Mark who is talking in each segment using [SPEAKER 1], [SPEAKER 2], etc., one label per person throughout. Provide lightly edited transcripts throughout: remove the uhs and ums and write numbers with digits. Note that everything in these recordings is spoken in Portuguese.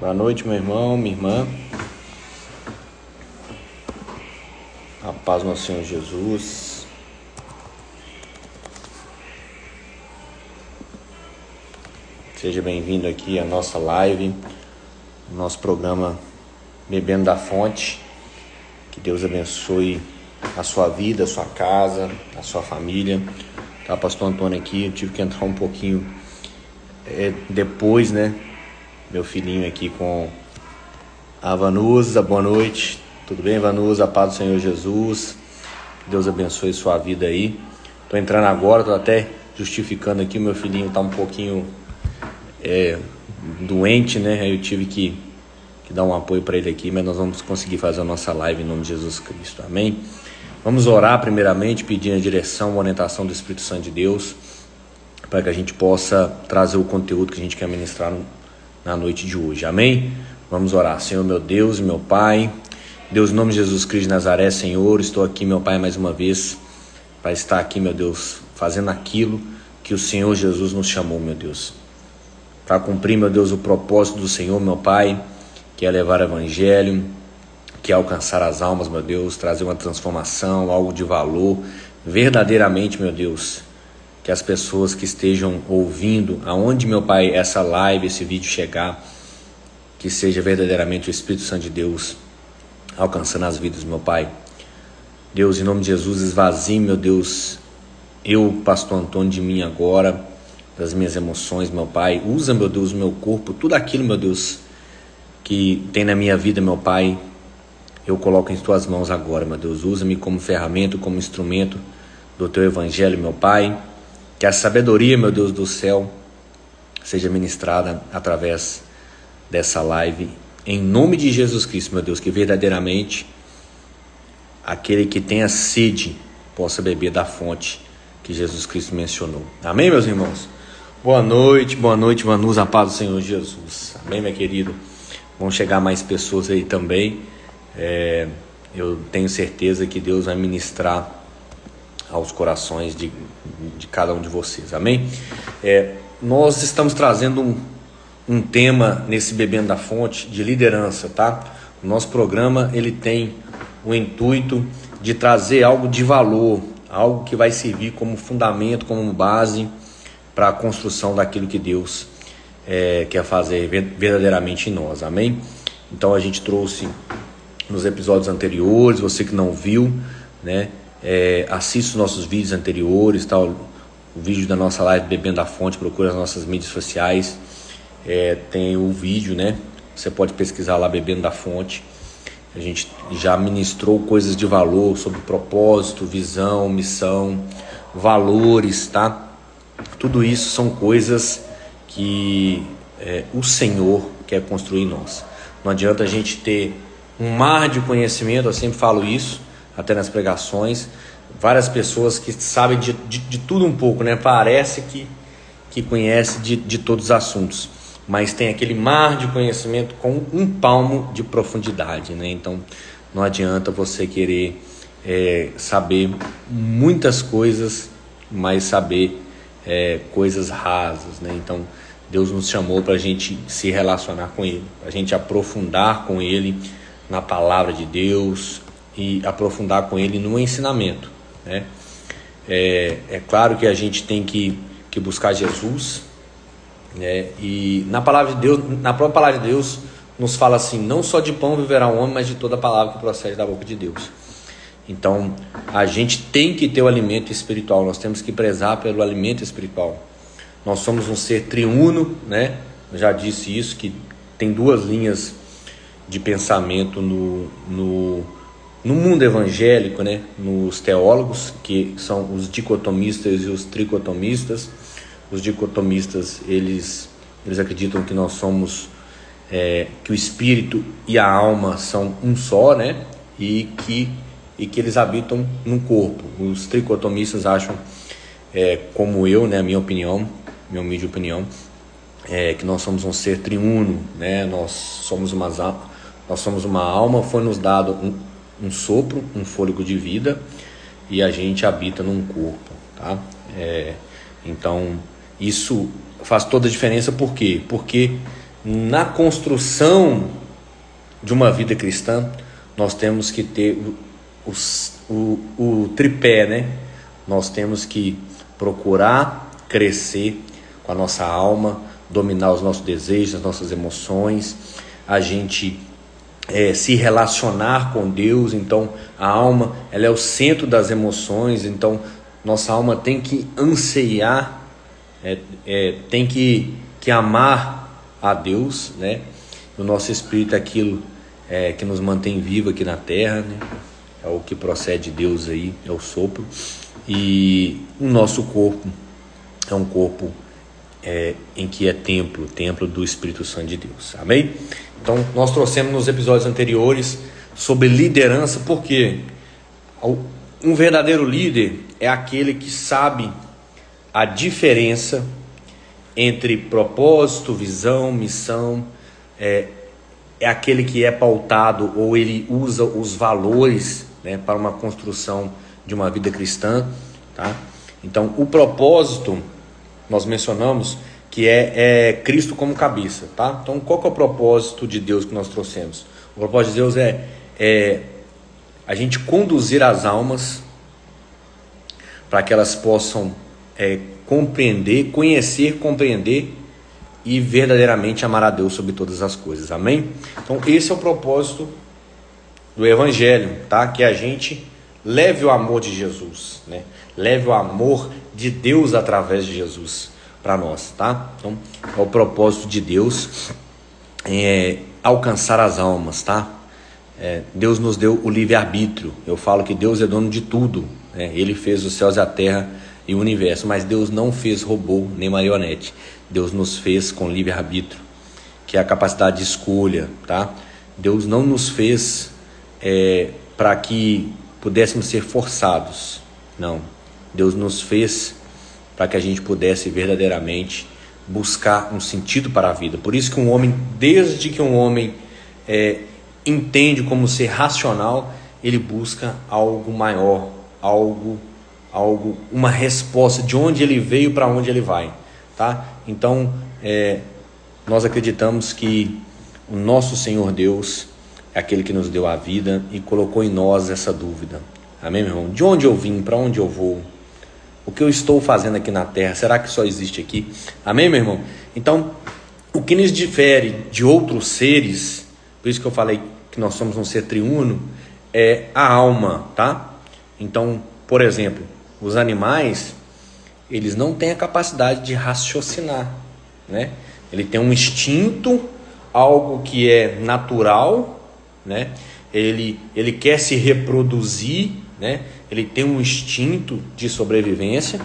[SPEAKER 1] Boa noite, meu irmão, minha irmã. A paz do nosso Senhor Jesus. Seja bem-vindo aqui à nossa live, nosso programa Bebendo da Fonte. Que Deus abençoe a sua vida, a sua casa, a sua família. Tá, pastor Antônio aqui, eu tive que entrar um pouquinho depois, né? Meu filhinho aqui com a Vanusa. Boa noite, tudo bem, Vanusa? A paz do Senhor Jesus. Deus abençoe sua vida aí. Tô entrando agora, tô até justificando aqui, o meu filhinho tá um pouquinho doente, né? Aí eu tive que dar um apoio para ele aqui, mas nós vamos conseguir fazer a nossa live em nome de Jesus Cristo, amém? Vamos orar primeiramente, pedindo a direção, a orientação do Espírito Santo de Deus, para que a gente possa trazer o conteúdo que a gente quer ministrar na noite de hoje, amém? Vamos orar. Senhor, meu Deus e meu Pai, Deus, em nome de Jesus Cristo de Nazaré, Senhor, estou aqui, meu Pai, mais uma vez, para estar aqui, meu Deus, fazendo aquilo que o Senhor Jesus nos chamou, meu Deus, para cumprir, meu Deus, o propósito do Senhor, meu Pai, que é levar o Evangelho, que é alcançar as almas, meu Deus, trazer uma transformação, algo de valor, verdadeiramente, meu Deus, que as pessoas que estejam ouvindo, aonde, meu Pai, essa live, esse vídeo chegar, que seja verdadeiramente o Espírito Santo de Deus alcançando as vidas, meu Pai. Deus, em nome de Jesus, esvazie, meu Deus, eu, pastor Antônio, de mim agora, das minhas emoções, meu Pai. Usa, meu Deus, o meu corpo, tudo aquilo, meu Deus, que tem na minha vida, meu Pai, eu coloco em tuas mãos agora, meu Deus. Usa-me como ferramenta, como instrumento do teu evangelho, meu Pai. Que a sabedoria, meu Deus do céu, seja ministrada através dessa live, em nome de Jesus Cristo, meu Deus, que verdadeiramente aquele que tenha sede possa beber da fonte que Jesus Cristo mencionou. Amém, meus irmãos? Boa noite, Vanusa, a paz do Senhor Jesus. Amém, minha querida? Vão chegar mais pessoas aí também. Eu tenho certeza que Deus vai ministrar aos corações de cada um de vocês, amém? Nós estamos trazendo um tema nesse Bebendo da Fonte de liderança, tá? O nosso programa, ele tem o intuito de trazer algo de valor, algo que vai servir como fundamento, como base para a construção daquilo que Deus quer fazer verdadeiramente em nós, amém? Então a gente trouxe nos episódios anteriores, você que não viu, né? Assista os nossos vídeos anteriores, tá? O vídeo da nossa live Bebendo da Fonte, procura as nossas mídias sociais, tem o vídeo, né? Você pode pesquisar lá Bebendo da Fonte. A gente já ministrou coisas de valor sobre propósito, visão, missão, valores, tá? Tudo isso são coisas que o Senhor quer construir em nós. Não adianta a gente ter um mar de conhecimento, eu sempre falo isso, até nas pregações, várias pessoas que sabem de tudo um pouco, né? Parece que conhece de todos os assuntos, mas tem aquele mar de conhecimento com um palmo de profundidade, né? Então não adianta você querer saber muitas coisas, mas saber coisas rasas, né? Então Deus nos chamou para a gente se relacionar com Ele, para a gente aprofundar com Ele na palavra de Deus e aprofundar com Ele no ensinamento, né? É claro que a gente tem que buscar Jesus, né? E na palavra de Deus, na própria palavra de Deus, nos fala assim: não só de pão viverá o homem, mas de toda palavra que procede da boca de Deus. Então a gente tem que ter o alimento espiritual, nós temos que prezar pelo alimento espiritual. Nós somos um ser triuno, né? Eu já disse isso, que tem duas linhas de pensamento no mundo evangélico, né? Nos teólogos, que são os dicotomistas e os tricotomistas. Os dicotomistas, eles acreditam que nós somos, que o espírito e a alma são um só, né? E que eles habitam num corpo. Os tricotomistas acham, como eu, né? Minha opinião, minha humilde opinião, que nós somos um ser triuno, né? Nós somos uma alma, foi nos dado um sopro, um fôlego de vida, e a gente habita num corpo, tá? Então isso faz toda a diferença. Por quê? Porque na construção de uma vida cristã, nós temos que ter o tripé, né? Nós temos que procurar crescer com a nossa alma, dominar os nossos desejos, as nossas emoções, a gente se relacionar com Deus. Então a alma, ela é o centro das emoções, então nossa alma tem que anseiar, tem que amar a Deus, né? O nosso espírito é aquilo que nos mantém vivo aqui na terra, né? É o que procede de Deus aí, é o sopro. E o nosso corpo é um corpo em que é templo do Espírito Santo de Deus, amém? Então nós trouxemos nos episódios anteriores sobre liderança, porque um verdadeiro líder é aquele que sabe a diferença entre propósito, visão, missão, é aquele que é pautado, ou ele usa os valores, né, para uma construção de uma vida cristã, tá? Então o propósito, nós mencionamos que é Cristo como cabeça, tá? Então qual que é o propósito de Deus que nós trouxemos? O propósito de Deus é a gente conduzir as almas para que elas possam compreender e verdadeiramente amar a Deus sobre todas as coisas, amém? Então esse é o propósito do Evangelho, tá? Que a gente leve o amor de Jesus, né? Leve o amor de Deus através de Jesus para nós, tá? Então é o propósito de Deus alcançar as almas, tá? Deus nos deu o livre-arbítrio. Eu falo que Deus é dono de tudo, né? Ele fez os céus e a terra e o universo, mas Deus não fez robô nem marionete. Deus nos fez com livre-arbítrio, que é a capacidade de escolha, tá? Deus não nos fez para que pudéssemos ser forçados, não. Deus nos fez para que a gente pudesse verdadeiramente buscar um sentido para a vida. Por isso que desde que um homem entende como ser racional, ele busca algo maior, uma resposta de onde ele veio para onde ele vai, tá? Então nós acreditamos que o nosso Senhor Deus é aquele que nos deu a vida e colocou em nós essa dúvida, amém, meu irmão? De onde eu vim, para onde eu vou, o que eu estou fazendo aqui na terra, será que só existe aqui, amém, meu irmão? Então o que nos difere de outros seres, por isso que eu falei que nós somos um ser triuno, é a alma, tá? Então, por exemplo, os animais, eles não têm a capacidade de raciocinar, né? Ele tem um instinto, algo que é natural, né? Ele quer se reproduzir, né? Ele tem um instinto de sobrevivência,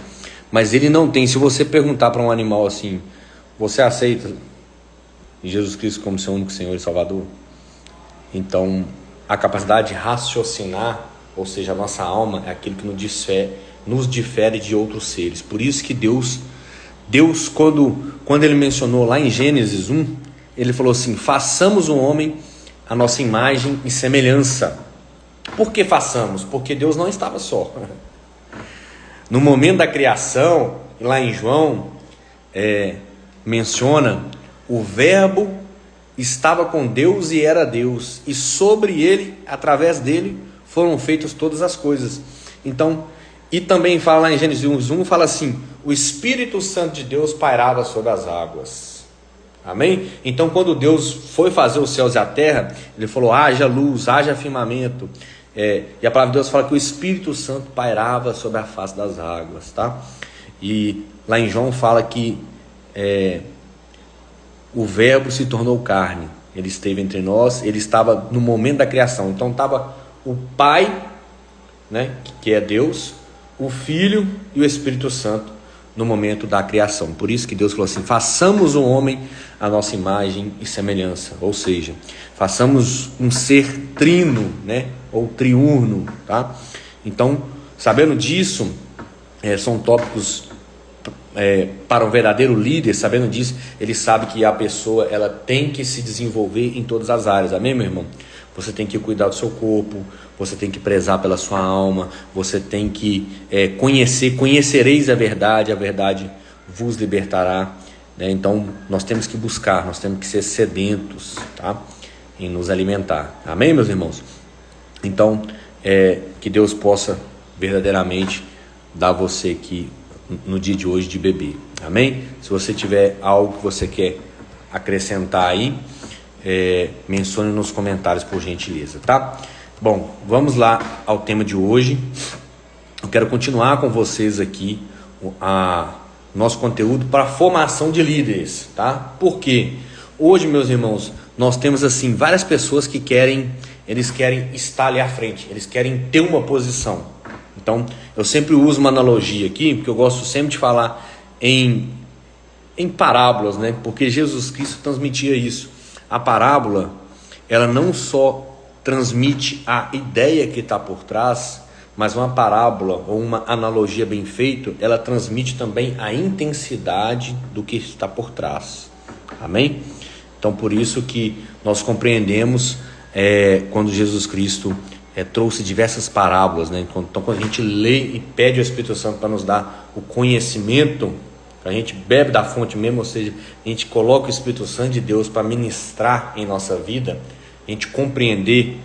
[SPEAKER 1] mas ele não tem. Se você perguntar para um animal assim, você aceita Jesus Cristo como seu único Senhor e Salvador? Então, a capacidade de raciocinar, ou seja, a nossa alma, é aquilo que nos difere de outros seres. Por isso que Deus quando ele mencionou lá em Gênesis 1, ele falou assim: façamos o homem a nossa imagem e semelhança. Por que façamos? Porque Deus não estava só. No momento da criação, lá em João, menciona o verbo estava com Deus e era Deus, e sobre ele, através dele, foram feitas todas as coisas. Então, e também fala lá em Gênesis 1, fala assim: o Espírito Santo de Deus pairava sobre as águas, amém? Então quando Deus foi fazer os céus e a terra, ele falou: haja luz, haja firmamento, e a palavra de Deus fala que o Espírito Santo pairava sobre a face das águas, tá? E lá em João fala que o verbo se tornou carne, ele esteve entre nós, ele estava no momento da criação. Então estava o Pai, né, que é Deus, o Filho e o Espírito Santo no momento da criação. Por isso que Deus falou assim: façamos o homem a nossa imagem e semelhança, ou seja, façamos um ser trino, né, ou triurno, tá? Então, sabendo disso, são tópicos para um verdadeiro líder. Sabendo disso, ele sabe que a pessoa, ela tem que se desenvolver em todas as áreas, amém, meu irmão? Você tem que cuidar do seu corpo, você tem que prezar pela sua alma, você tem que conhecereis a verdade vos libertará. né? Então nós temos que buscar, nós temos que ser sedentos, tá? Em nos alimentar. Amém, meus irmãos? Então, que Deus possa verdadeiramente dar a você aqui no dia de hoje de beber. Amém? Se você tiver algo que você quer acrescentar aí, mencione nos comentários, por gentileza, tá? Bom, vamos lá ao tema de hoje. Eu quero continuar com vocês aqui nosso conteúdo para formação de líderes, tá? Por quê? Hoje, meus irmãos, nós temos assim várias pessoas que eles querem estar ali à frente, eles querem ter uma posição. Então, eu sempre uso uma analogia aqui, porque eu gosto sempre de falar em parábolas, né? Porque Jesus Cristo transmitia isso. A parábola, ela não só transmite a ideia que está por trás, mas uma parábola ou uma analogia bem feita, ela transmite também a intensidade do que está por trás. Amém? Então, por isso que nós compreendemos quando Jesus Cristo trouxe diversas parábolas, né? Então, quando a gente lê e pede ao Espírito Santo para nos dar o conhecimento, a gente bebe da fonte mesmo, ou seja, a gente coloca o Espírito Santo de Deus para ministrar em nossa vida, a gente compreender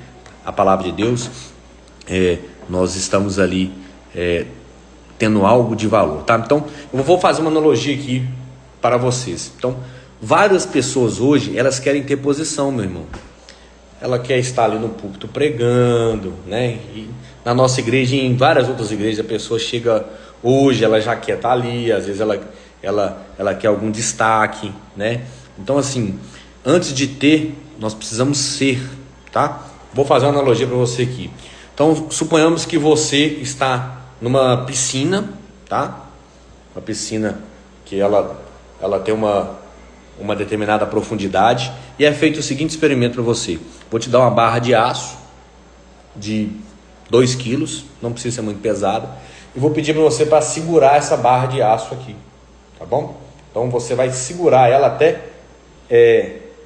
[SPEAKER 1] a palavra de Deus, nós estamos ali tendo algo de valor, tá? Então, eu vou fazer uma analogia aqui para vocês. Então, várias pessoas hoje, elas querem ter posição, meu irmão. Ela quer estar ali no púlpito pregando, né? E na nossa igreja e em várias outras igrejas, a pessoa chega hoje, ela já quer estar ali, às vezes ela quer algum destaque, né? Então, assim, antes de ter, nós precisamos ser, tá? Vou fazer uma analogia para você aqui. Então, suponhamos que você está numa piscina, tá? Uma piscina que ela tem uma determinada profundidade, e é feito o seguinte experimento para você. Vou te dar uma barra de aço de 2 quilos, não precisa ser muito pesada, e vou pedir para você para segurar essa barra de aço aqui, tá bom? Então você vai segurar ela até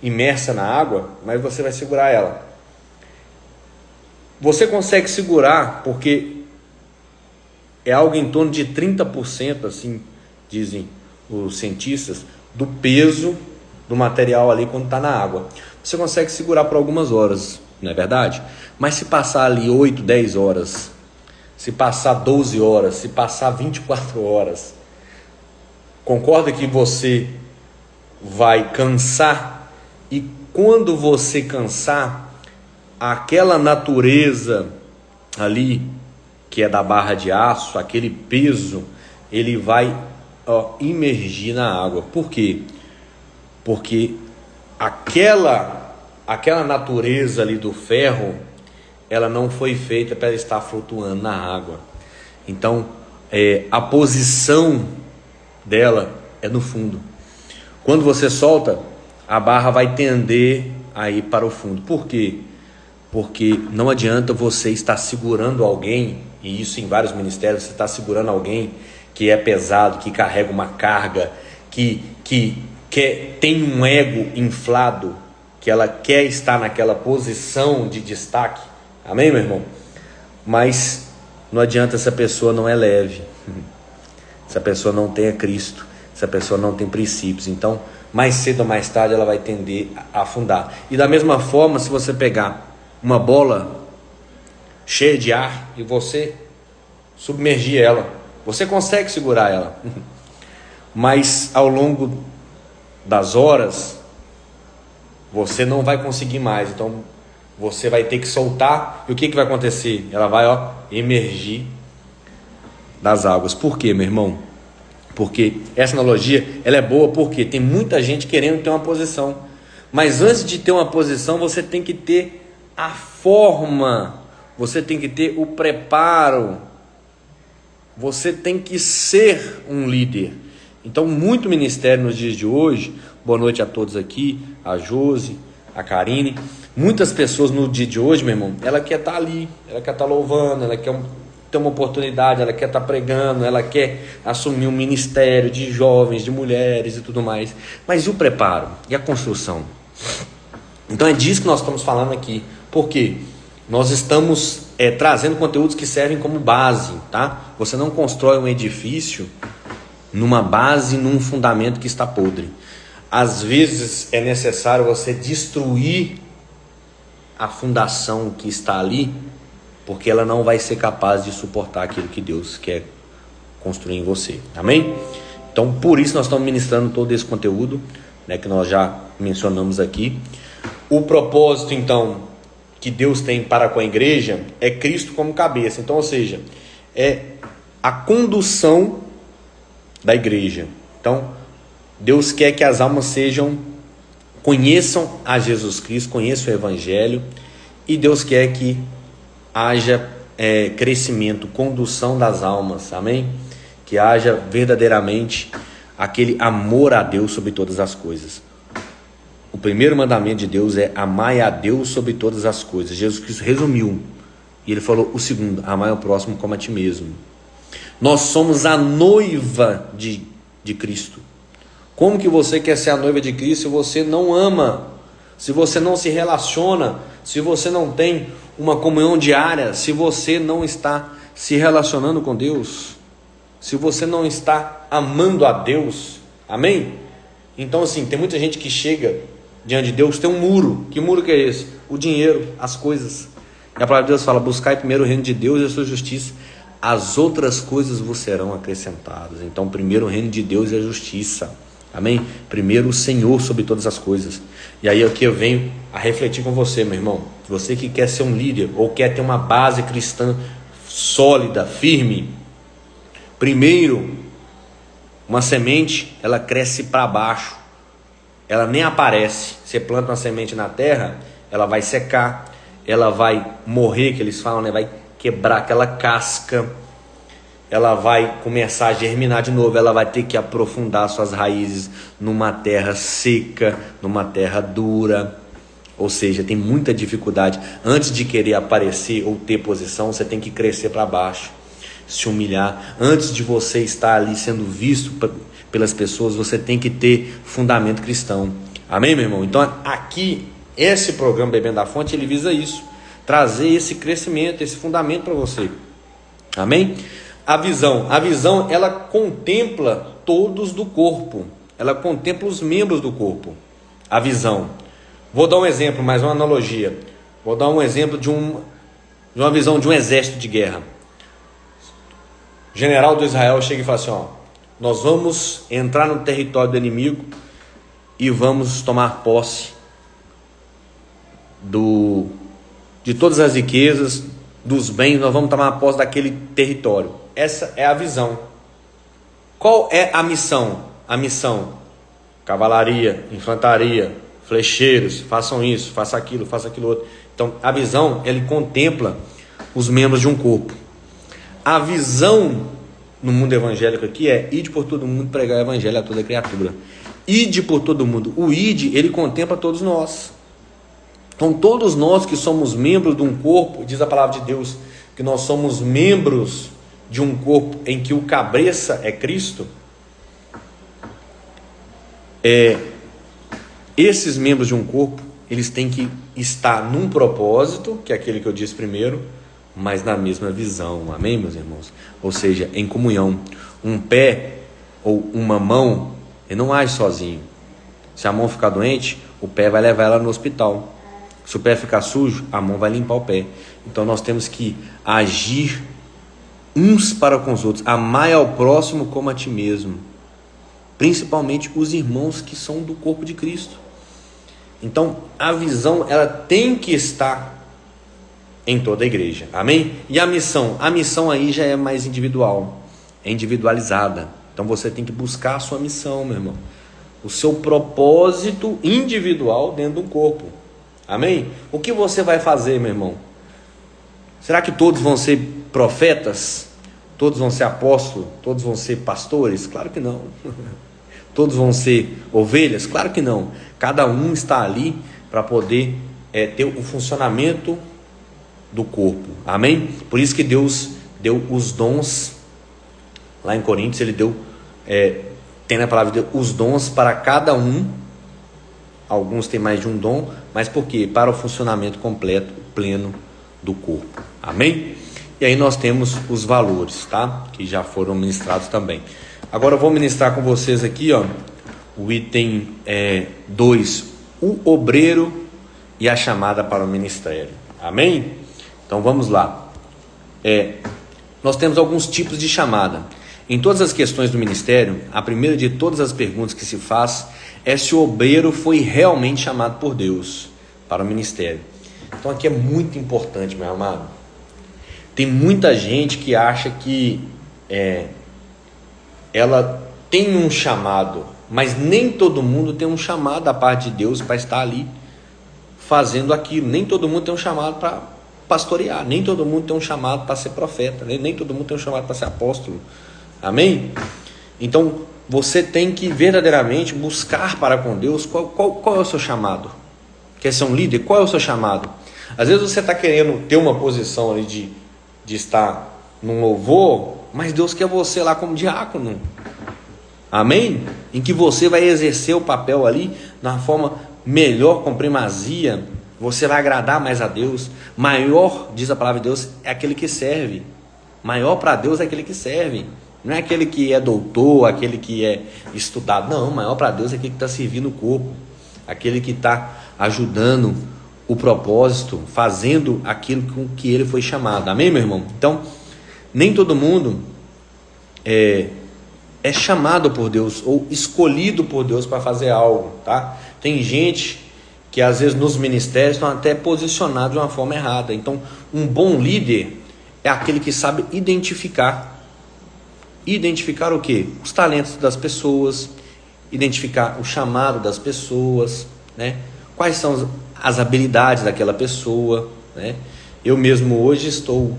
[SPEAKER 1] imersa na água, mas você vai segurar ela. Você consegue segurar porque é algo em torno de 30%, assim dizem os cientistas, do peso do material ali quando está na água. Você consegue segurar por algumas horas, não é verdade? Mas se passar ali 8, 10 horas, se passar 12 horas, se passar 24 horas, concorda que você vai cansar? E quando você cansar, aquela natureza ali, que é da barra de aço, aquele peso, ele vai imergir na água. Por quê? Porque aquela natureza ali do ferro, ela não foi feita para estar flutuando na água. Então, a posição dela é no fundo. Quando você solta, a barra vai tender a ir para o fundo. Por quê? Porque não adianta você estar segurando alguém, e isso em vários ministérios, você está segurando alguém que é pesado, que carrega uma carga, que tem um ego inflado, que ela quer estar naquela posição de destaque. Amém, meu irmão? Mas não adianta, essa pessoa não é leve, essa pessoa não tem a Cristo, essa pessoa não tem princípios. Então, mais cedo ou mais tarde, ela vai tender a afundar. E da mesma forma, se você pegar uma bola cheia de ar e você submergir ela, você consegue segurar ela, mas ao longo das horas você não vai conseguir mais. Então você vai ter que soltar, e o que vai acontecer? Ela vai emergir das águas. Por quê, meu irmão? Porque essa analogia, ela é boa porque tem muita gente querendo ter uma posição, mas antes de ter uma posição, você tem que ter a forma, você tem que ter o preparo, você tem que ser um líder. Então, muito ministério nos dias de hoje, boa noite a todos aqui, a Josi, a Karine, muitas pessoas no dia de hoje, meu irmão, ela quer estar ali, ela quer estar louvando, ela quer ter uma oportunidade, ela quer estar pregando, ela quer assumir um ministério de jovens, de mulheres e tudo mais. Mas e o preparo? E a construção? Então é disso que nós estamos falando aqui. Por quê? Nós estamos trazendo conteúdos que servem como base, tá? Você não constrói um edifício numa base, num fundamento que está podre. Às vezes é necessário você destruir a fundação que está ali, porque ela não vai ser capaz de suportar aquilo que Deus quer construir em você. Amém? Então, por isso nós estamos ministrando todo esse conteúdo, né, que nós já mencionamos aqui. O propósito, então, que Deus tem para com a igreja é Cristo como cabeça. Então, ou seja, é a condução da igreja. Então, Deus quer que as almas conheçam a Jesus Cristo, conheçam o Evangelho, e Deus quer que haja crescimento, condução das almas, amém? Que haja verdadeiramente aquele amor a Deus sobre todas as coisas. O primeiro mandamento de Deus é amai a Deus sobre todas as coisas. Jesus Cristo resumiu, e ele falou o segundo: amai o próximo como a ti mesmo. Nós somos a noiva de Cristo. Como que você quer ser a noiva de Cristo se você não ama, se você não se relaciona, se você não tem uma comunhão diária, se você não está se relacionando com Deus, se você não está amando a Deus? Amém? Então, assim, tem muita gente que chega diante de Deus, tem um muro. Que muro que é esse? O dinheiro, as coisas. E a palavra de Deus fala: buscai primeiro o reino de Deus e a sua justiça, as outras coisas vos serão acrescentadas. Então, primeiro o reino de Deus e a justiça. Amém? Primeiro o Senhor sobre todas as coisas. E aí aqui eu venho a refletir com você, meu irmão. Você que quer ser um líder ou quer ter uma base cristã sólida, firme. Primeiro, uma semente, ela cresce para baixo. Ela nem aparece. Você planta uma semente na terra, ela vai secar, ela vai morrer, que eles falam, né? Vai quebrar aquela casca. Ela vai começar a germinar de novo, ela vai ter que aprofundar suas raízes numa terra seca, numa terra dura. Ou seja, tem muita dificuldade. Antes de querer aparecer ou ter posição, você tem que crescer para baixo, se humilhar. Antes de você estar ali sendo visto pelas pessoas, você tem que ter fundamento cristão. Amém, meu irmão? Então aqui, esse programa Bebendo da Fonte, ele visa isso, trazer esse crescimento, esse fundamento para você. Amém? A visão, ela contempla todos do corpo, ela contempla os membros do corpo. A visão, vou dar um exemplo, mais uma analogia. Vou dar um exemplo de uma visão de um exército de guerra. O general do Israel chega e fala assim: nós vamos entrar no território do inimigo e vamos tomar posse de todas as riquezas, dos bens, nós vamos tomar posse daquele território. Essa é a visão. Qual é a missão? A missão: cavalaria, infantaria, flecheiros, façam isso, façam aquilo outro. Então, a visão, ele contempla os membros de um corpo. A visão no mundo evangélico aqui é: ide por todo mundo pregar o evangelho a toda criatura. Ide por todo mundo. O ide, ele contempla todos nós. Então, todos nós que somos membros de um corpo, diz a palavra de Deus, que nós somos membros de um corpo em que o cabeça é Cristo. Esses membros de um corpo, eles têm que estar num propósito, que é aquele que eu disse primeiro, mas na mesma visão. Amém, meus irmãos? Ou seja, em comunhão. Um pé ou uma mão, ele não age sozinho. Se a mão ficar doente, o pé vai levar ela no hospital. Se o pé ficar sujo, a mão vai limpar o pé. Então nós temos que agir uns para com os outros. Amai ao próximo como a ti mesmo. Principalmente os irmãos que são do corpo de Cristo. Então a visão, ela tem que estar em toda a igreja. Amém? E a missão? A missão aí já é mais individual. É individualizada. Então você tem que buscar a sua missão, meu irmão. O seu propósito individual dentro do corpo. Amém? O que você vai fazer, meu irmão? Será que todos vão ser profetas? Todos vão ser apóstolos? Todos vão ser pastores? Claro que não. Todos vão ser ovelhas? Claro que não. Cada um está ali para poder ter o funcionamento do corpo. Amém? Por isso que Deus deu os dons. Lá em Coríntios ele deu, tem na palavra de Deus, os dons para cada um. Alguns têm mais de um dom, mas por quê? Para o funcionamento completo, pleno do corpo. Amém? E aí nós temos os valores, tá? Que já foram ministrados também. Agora eu vou ministrar com vocês aqui, ó, o item 2, o obreiro e a chamada para o ministério. Amém? Então vamos lá. Nós temos alguns tipos de chamada. Em todas as questões do ministério, a primeira de todas as perguntas que se faz é se o obreiro foi realmente chamado por Deus para o ministério. Então aqui é muito importante, meu amado. Tem muita gente que acha que ela tem um chamado, mas nem todo mundo tem um chamado da parte de Deus para estar ali fazendo aquilo. Nem todo mundo tem um chamado para pastorear, nem todo mundo tem um chamado para ser profeta, nem todo mundo tem um chamado para ser apóstolo. Amém? Então você tem que verdadeiramente buscar para com Deus qual é o seu chamado. Quer ser um líder? Qual é o seu chamado? Às vezes você está querendo ter uma posição ali de estar num louvor, mas Deus quer você lá como diácono. Amém? Em que você vai exercer o papel ali na forma melhor, com primazia. Você vai agradar mais a Deus. Maior, diz a palavra de Deus, é aquele que serve. Maior para Deus é aquele que serve. Não é aquele que é doutor, aquele que é estudado. Não, maior para Deus é aquele que está servindo o corpo. Aquele que está ajudando o propósito, fazendo aquilo com que ele foi chamado. Amém, meu irmão? Então, nem todo mundo é chamado por Deus ou escolhido por Deus para fazer algo, tá? Tem gente que às vezes nos ministérios estão até posicionados de uma forma errada. Então, um bom líder é aquele que sabe identificar o quê? Os talentos das pessoas, identificar o chamado das pessoas, né? Quais são as habilidades daquela pessoa, né? Eu mesmo hoje estou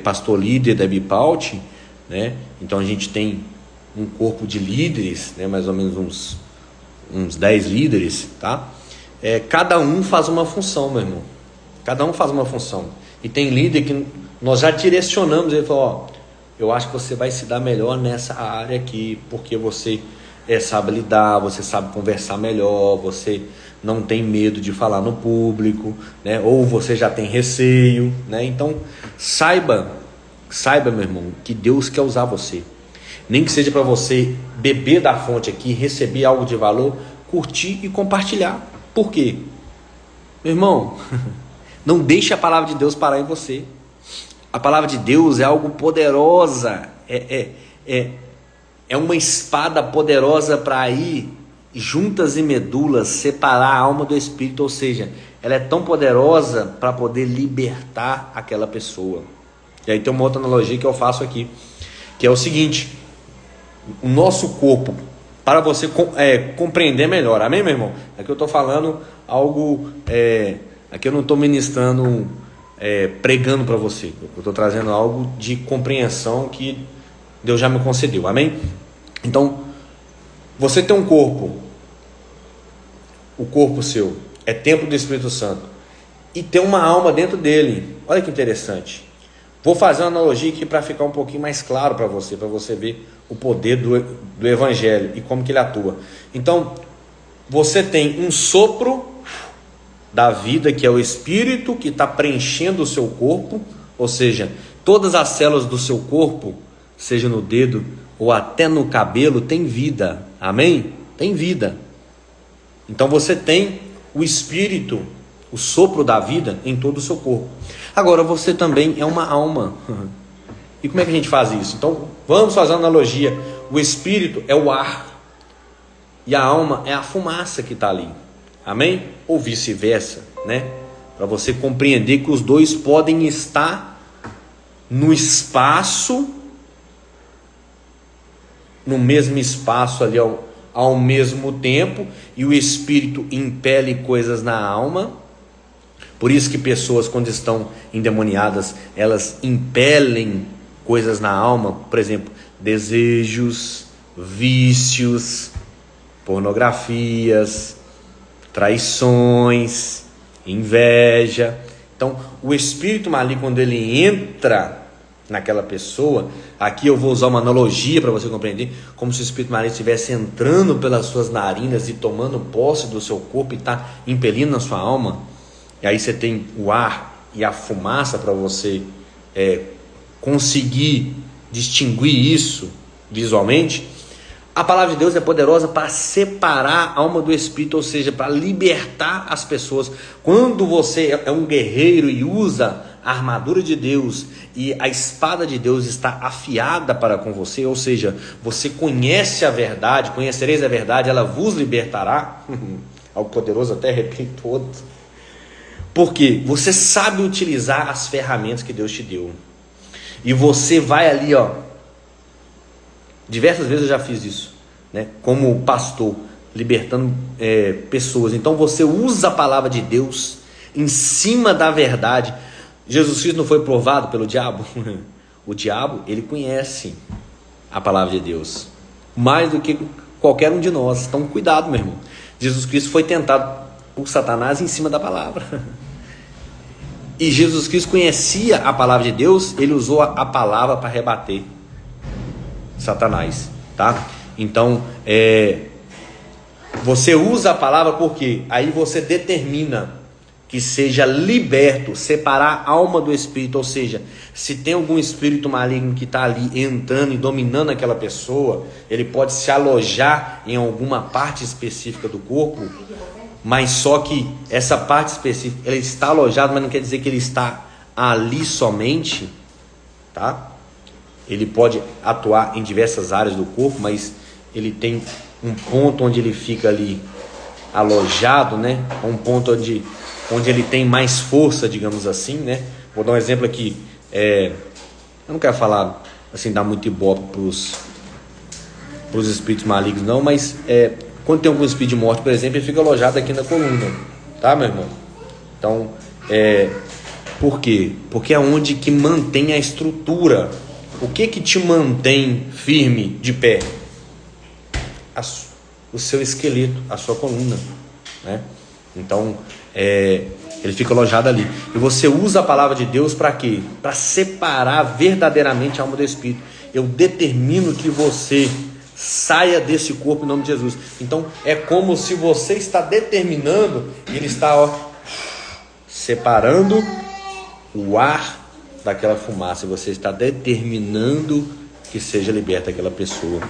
[SPEAKER 1] pastor líder da Bipaut, né? Então a gente tem um corpo de líderes, né? Mais ou menos uns 10 líderes, tá? Cada um faz uma função, meu irmão. Cada um faz uma função. E tem líder que nós já direcionamos, ele falou, eu acho que você vai se dar melhor nessa área aqui, porque você sabe lidar, você sabe conversar melhor, você não tem medo de falar no público, né? Ou você já tem receio, né? Então saiba, meu irmão, que Deus quer usar você. Nem que seja para você beber da fonte aqui, receber algo de valor, curtir e compartilhar. Por quê? Meu irmão, não deixe a palavra de Deus parar em você. A palavra de Deus é algo poderosa, é uma espada poderosa para ir juntas e medulas, separar a alma do espírito, ou seja, ela é tão poderosa para poder libertar aquela pessoa. E aí tem uma outra analogia que eu faço aqui, que é o seguinte: o nosso corpo, para você compreender melhor, amém, meu irmão? Aqui eu estou falando algo, aqui eu não estou ministrando, pregando para você, eu estou trazendo algo de compreensão que Deus já me concedeu, amém? Então, você tem um corpo, o corpo seu é templo do Espírito Santo, e tem uma alma dentro dele. Olha que interessante. Vou fazer uma analogia aqui para ficar um pouquinho mais claro para você ver o poder do Evangelho e como que ele atua. Então, você tem um sopro da vida, que é o Espírito, que está preenchendo o seu corpo, ou seja, todas as células do seu corpo, seja no dedo ou até no cabelo, tem vida, amém? Tem vida. Então você tem o Espírito, o sopro da vida em todo o seu corpo. Agora você também é uma alma. E como é que a gente faz isso? Então vamos fazer uma analogia. O Espírito é o ar e a alma é a fumaça que está ali, amém? Ou vice-versa, né? Para você compreender que os dois podem estar no espaço, no mesmo espaço ali ao mesmo tempo, e o Espírito impele coisas na alma. Por isso que pessoas, quando estão endemoniadas, elas impelem coisas na alma, por exemplo, desejos, vícios, pornografias, traições, inveja. Então o espírito maligno, quando ele entra naquela pessoa, aqui eu vou usar uma analogia para você compreender, como se o espírito maligno estivesse entrando pelas suas narinas e tomando posse do seu corpo e está impelindo na sua alma. E aí você tem o ar e a fumaça para você conseguir distinguir isso, visualmente, a palavra de Deus é poderosa para separar a alma do espírito, ou seja, para libertar as pessoas. Quando você é um guerreiro e usa a armadura de Deus e a espada de Deus está afiada para com você, ou seja, você conhece a verdade, conhecereis a verdade, ela vos libertará. Algo poderoso, até arrepio todo. Porque você sabe utilizar as ferramentas que Deus te deu. E você vai ali, diversas vezes eu já fiz isso, né? Como pastor, libertando pessoas. Então você usa a palavra de Deus em cima da verdade. Jesus Cristo não foi provado pelo diabo? O diabo, ele conhece a palavra de Deus mais do que qualquer um de nós. Então cuidado, meu irmão. Jesus Cristo foi tentado por Satanás em cima da palavra. E Jesus Cristo conhecia a palavra de Deus, ele usou a palavra para rebater Satanás, tá? Então, você usa a palavra porque aí você determina que seja liberto, separar a alma do espírito, ou seja, se tem algum espírito maligno que está ali entrando e dominando aquela pessoa, ele pode se alojar em alguma parte específica do corpo, mas só que essa parte específica, ele está alojado, mas não quer dizer que ele está ali somente, tá? Ele pode atuar em diversas áreas do corpo, mas ele tem um ponto onde ele fica ali alojado, né? Um ponto onde ele tem mais força, digamos assim, né? Vou dar um exemplo aqui. Eu não quero falar assim, dar muito ibope para os espíritos malignos, não, mas quando tem algum espírito de morte, por exemplo, ele fica alojado aqui na coluna, tá, meu irmão? Então, por quê? Porque é onde que mantém a estrutura. O que te mantém firme de pé? O seu esqueleto, a sua coluna, né? Então, ele fica alojado ali. E você usa a palavra de Deus para quê? Para separar verdadeiramente a alma do espírito. Eu determino que você saia desse corpo em nome de Jesus. Então, é como se você está determinando, e ele está separando o ar daquela fumaça. Você está determinando que seja liberta aquela pessoa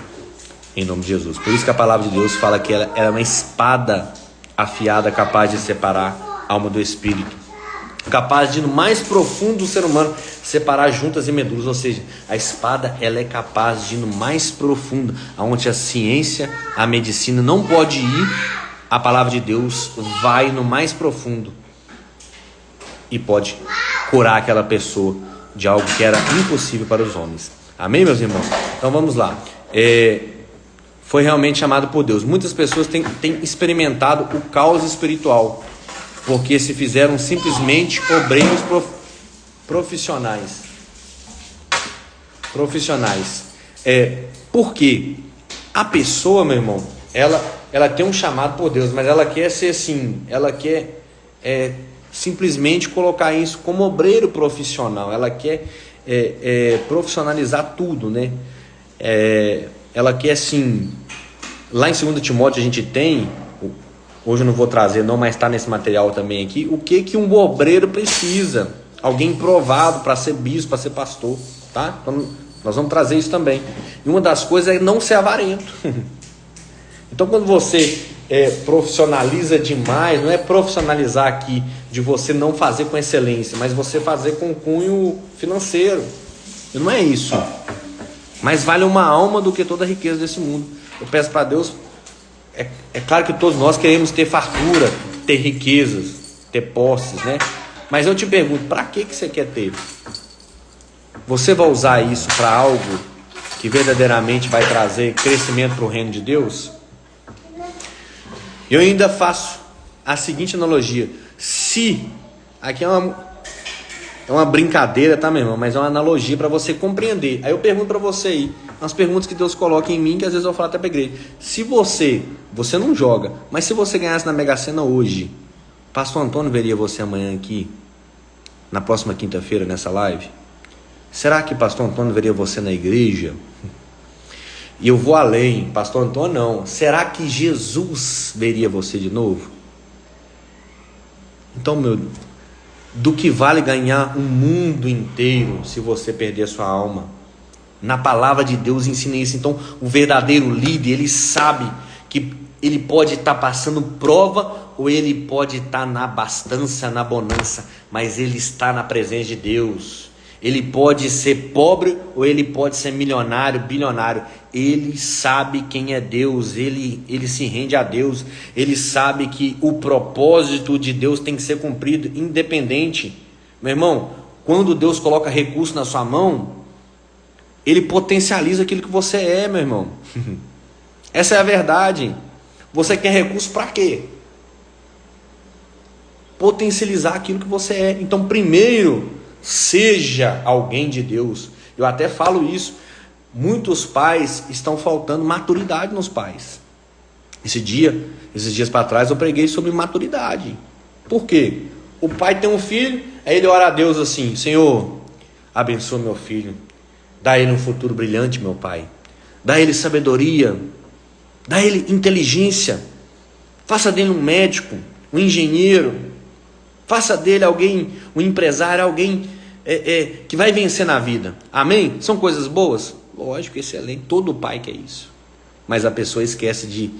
[SPEAKER 1] em nome de Jesus. Por isso que a palavra de Deus fala que ela é uma espada afiada, capaz de separar a alma do espírito, capaz de no mais profundo do ser humano separar juntas e medulas. Ou seja, a espada, ela é capaz de ir no mais profundo, aonde a ciência, a medicina não pode ir. A palavra de Deus vai no mais profundo e pode curar aquela pessoa de algo que era impossível para os homens. Amém, meus irmãos? Então vamos lá. Foi realmente chamado por Deus. Muitas pessoas têm experimentado o caos espiritual, porque se fizeram simplesmente obreiros profissionais. Por quê? A pessoa, meu irmão, ela tem um chamado por Deus, mas ela quer ser assim, ela quer simplesmente colocar isso como obreiro profissional. Ela quer profissionalizar tudo, né? Ela quer assim, lá em 2 Timóteo a gente tem, hoje eu não vou trazer não, mas está nesse material também aqui, o que um obreiro precisa, alguém provado para ser bispo, para ser pastor, tá? Então nós vamos trazer isso também. E uma das coisas é não ser avarento. Então quando você profissionaliza demais, não é profissionalizar aqui de você não fazer com excelência, mas você fazer com cunho financeiro. E não é isso. Mas vale uma alma do que toda a riqueza desse mundo. Eu peço para Deus, é claro que todos nós queremos ter fartura, ter riquezas, ter posses, né? Mas eu te pergunto, para que você quer ter? Você vai usar isso para algo que verdadeiramente vai trazer crescimento para o reino de Deus? Eu ainda faço a seguinte analogia. Se, aqui é uma brincadeira, tá, meu irmão? Mas é uma analogia para você compreender. Aí eu pergunto para você aí, umas perguntas que Deus coloca em mim, que às vezes eu falo até para a igreja. Se você não joga, mas se você ganhasse na Mega Sena hoje, Pastor Antônio veria você amanhã aqui, na próxima quinta-feira, nessa live? Será que Pastor Antônio veria você na igreja? E eu vou além, Pastor Antônio não. Será que Jesus veria você de novo? Então, do que vale ganhar um mundo inteiro se você perder sua alma? Na palavra de Deus ensina isso. Então, o verdadeiro líder, ele sabe que ele pode estar passando prova ou ele pode estar na abastança, na bonança, mas ele está na presença de Deus. Ele pode ser pobre ou ele pode ser milionário, bilionário. Ele sabe quem é Deus, ele se rende a Deus. Ele sabe que o propósito de Deus tem que ser cumprido, independente. Meu irmão, quando Deus coloca recurso na sua mão, Ele potencializa aquilo que você é, meu irmão. Essa é a verdade. Você quer recurso para quê? Potencializar aquilo que você é. Então, primeiro, seja alguém de Deus. Eu até falo isso. Muitos pais estão faltando maturidade nos pais. Esses dias para trás, eu preguei sobre maturidade. Por quê? O pai tem um filho, aí ele ora a Deus assim: Senhor, abençoa meu filho. Dá a ele um futuro brilhante, meu pai. Dá a ele sabedoria. Dá a ele inteligência. Faça dele um médico, um engenheiro. Faça dele alguém, um empresário, alguém que vai vencer na vida. Amém? São coisas boas? Lógico, excelente. Todo pai quer isso. Mas a pessoa esquece de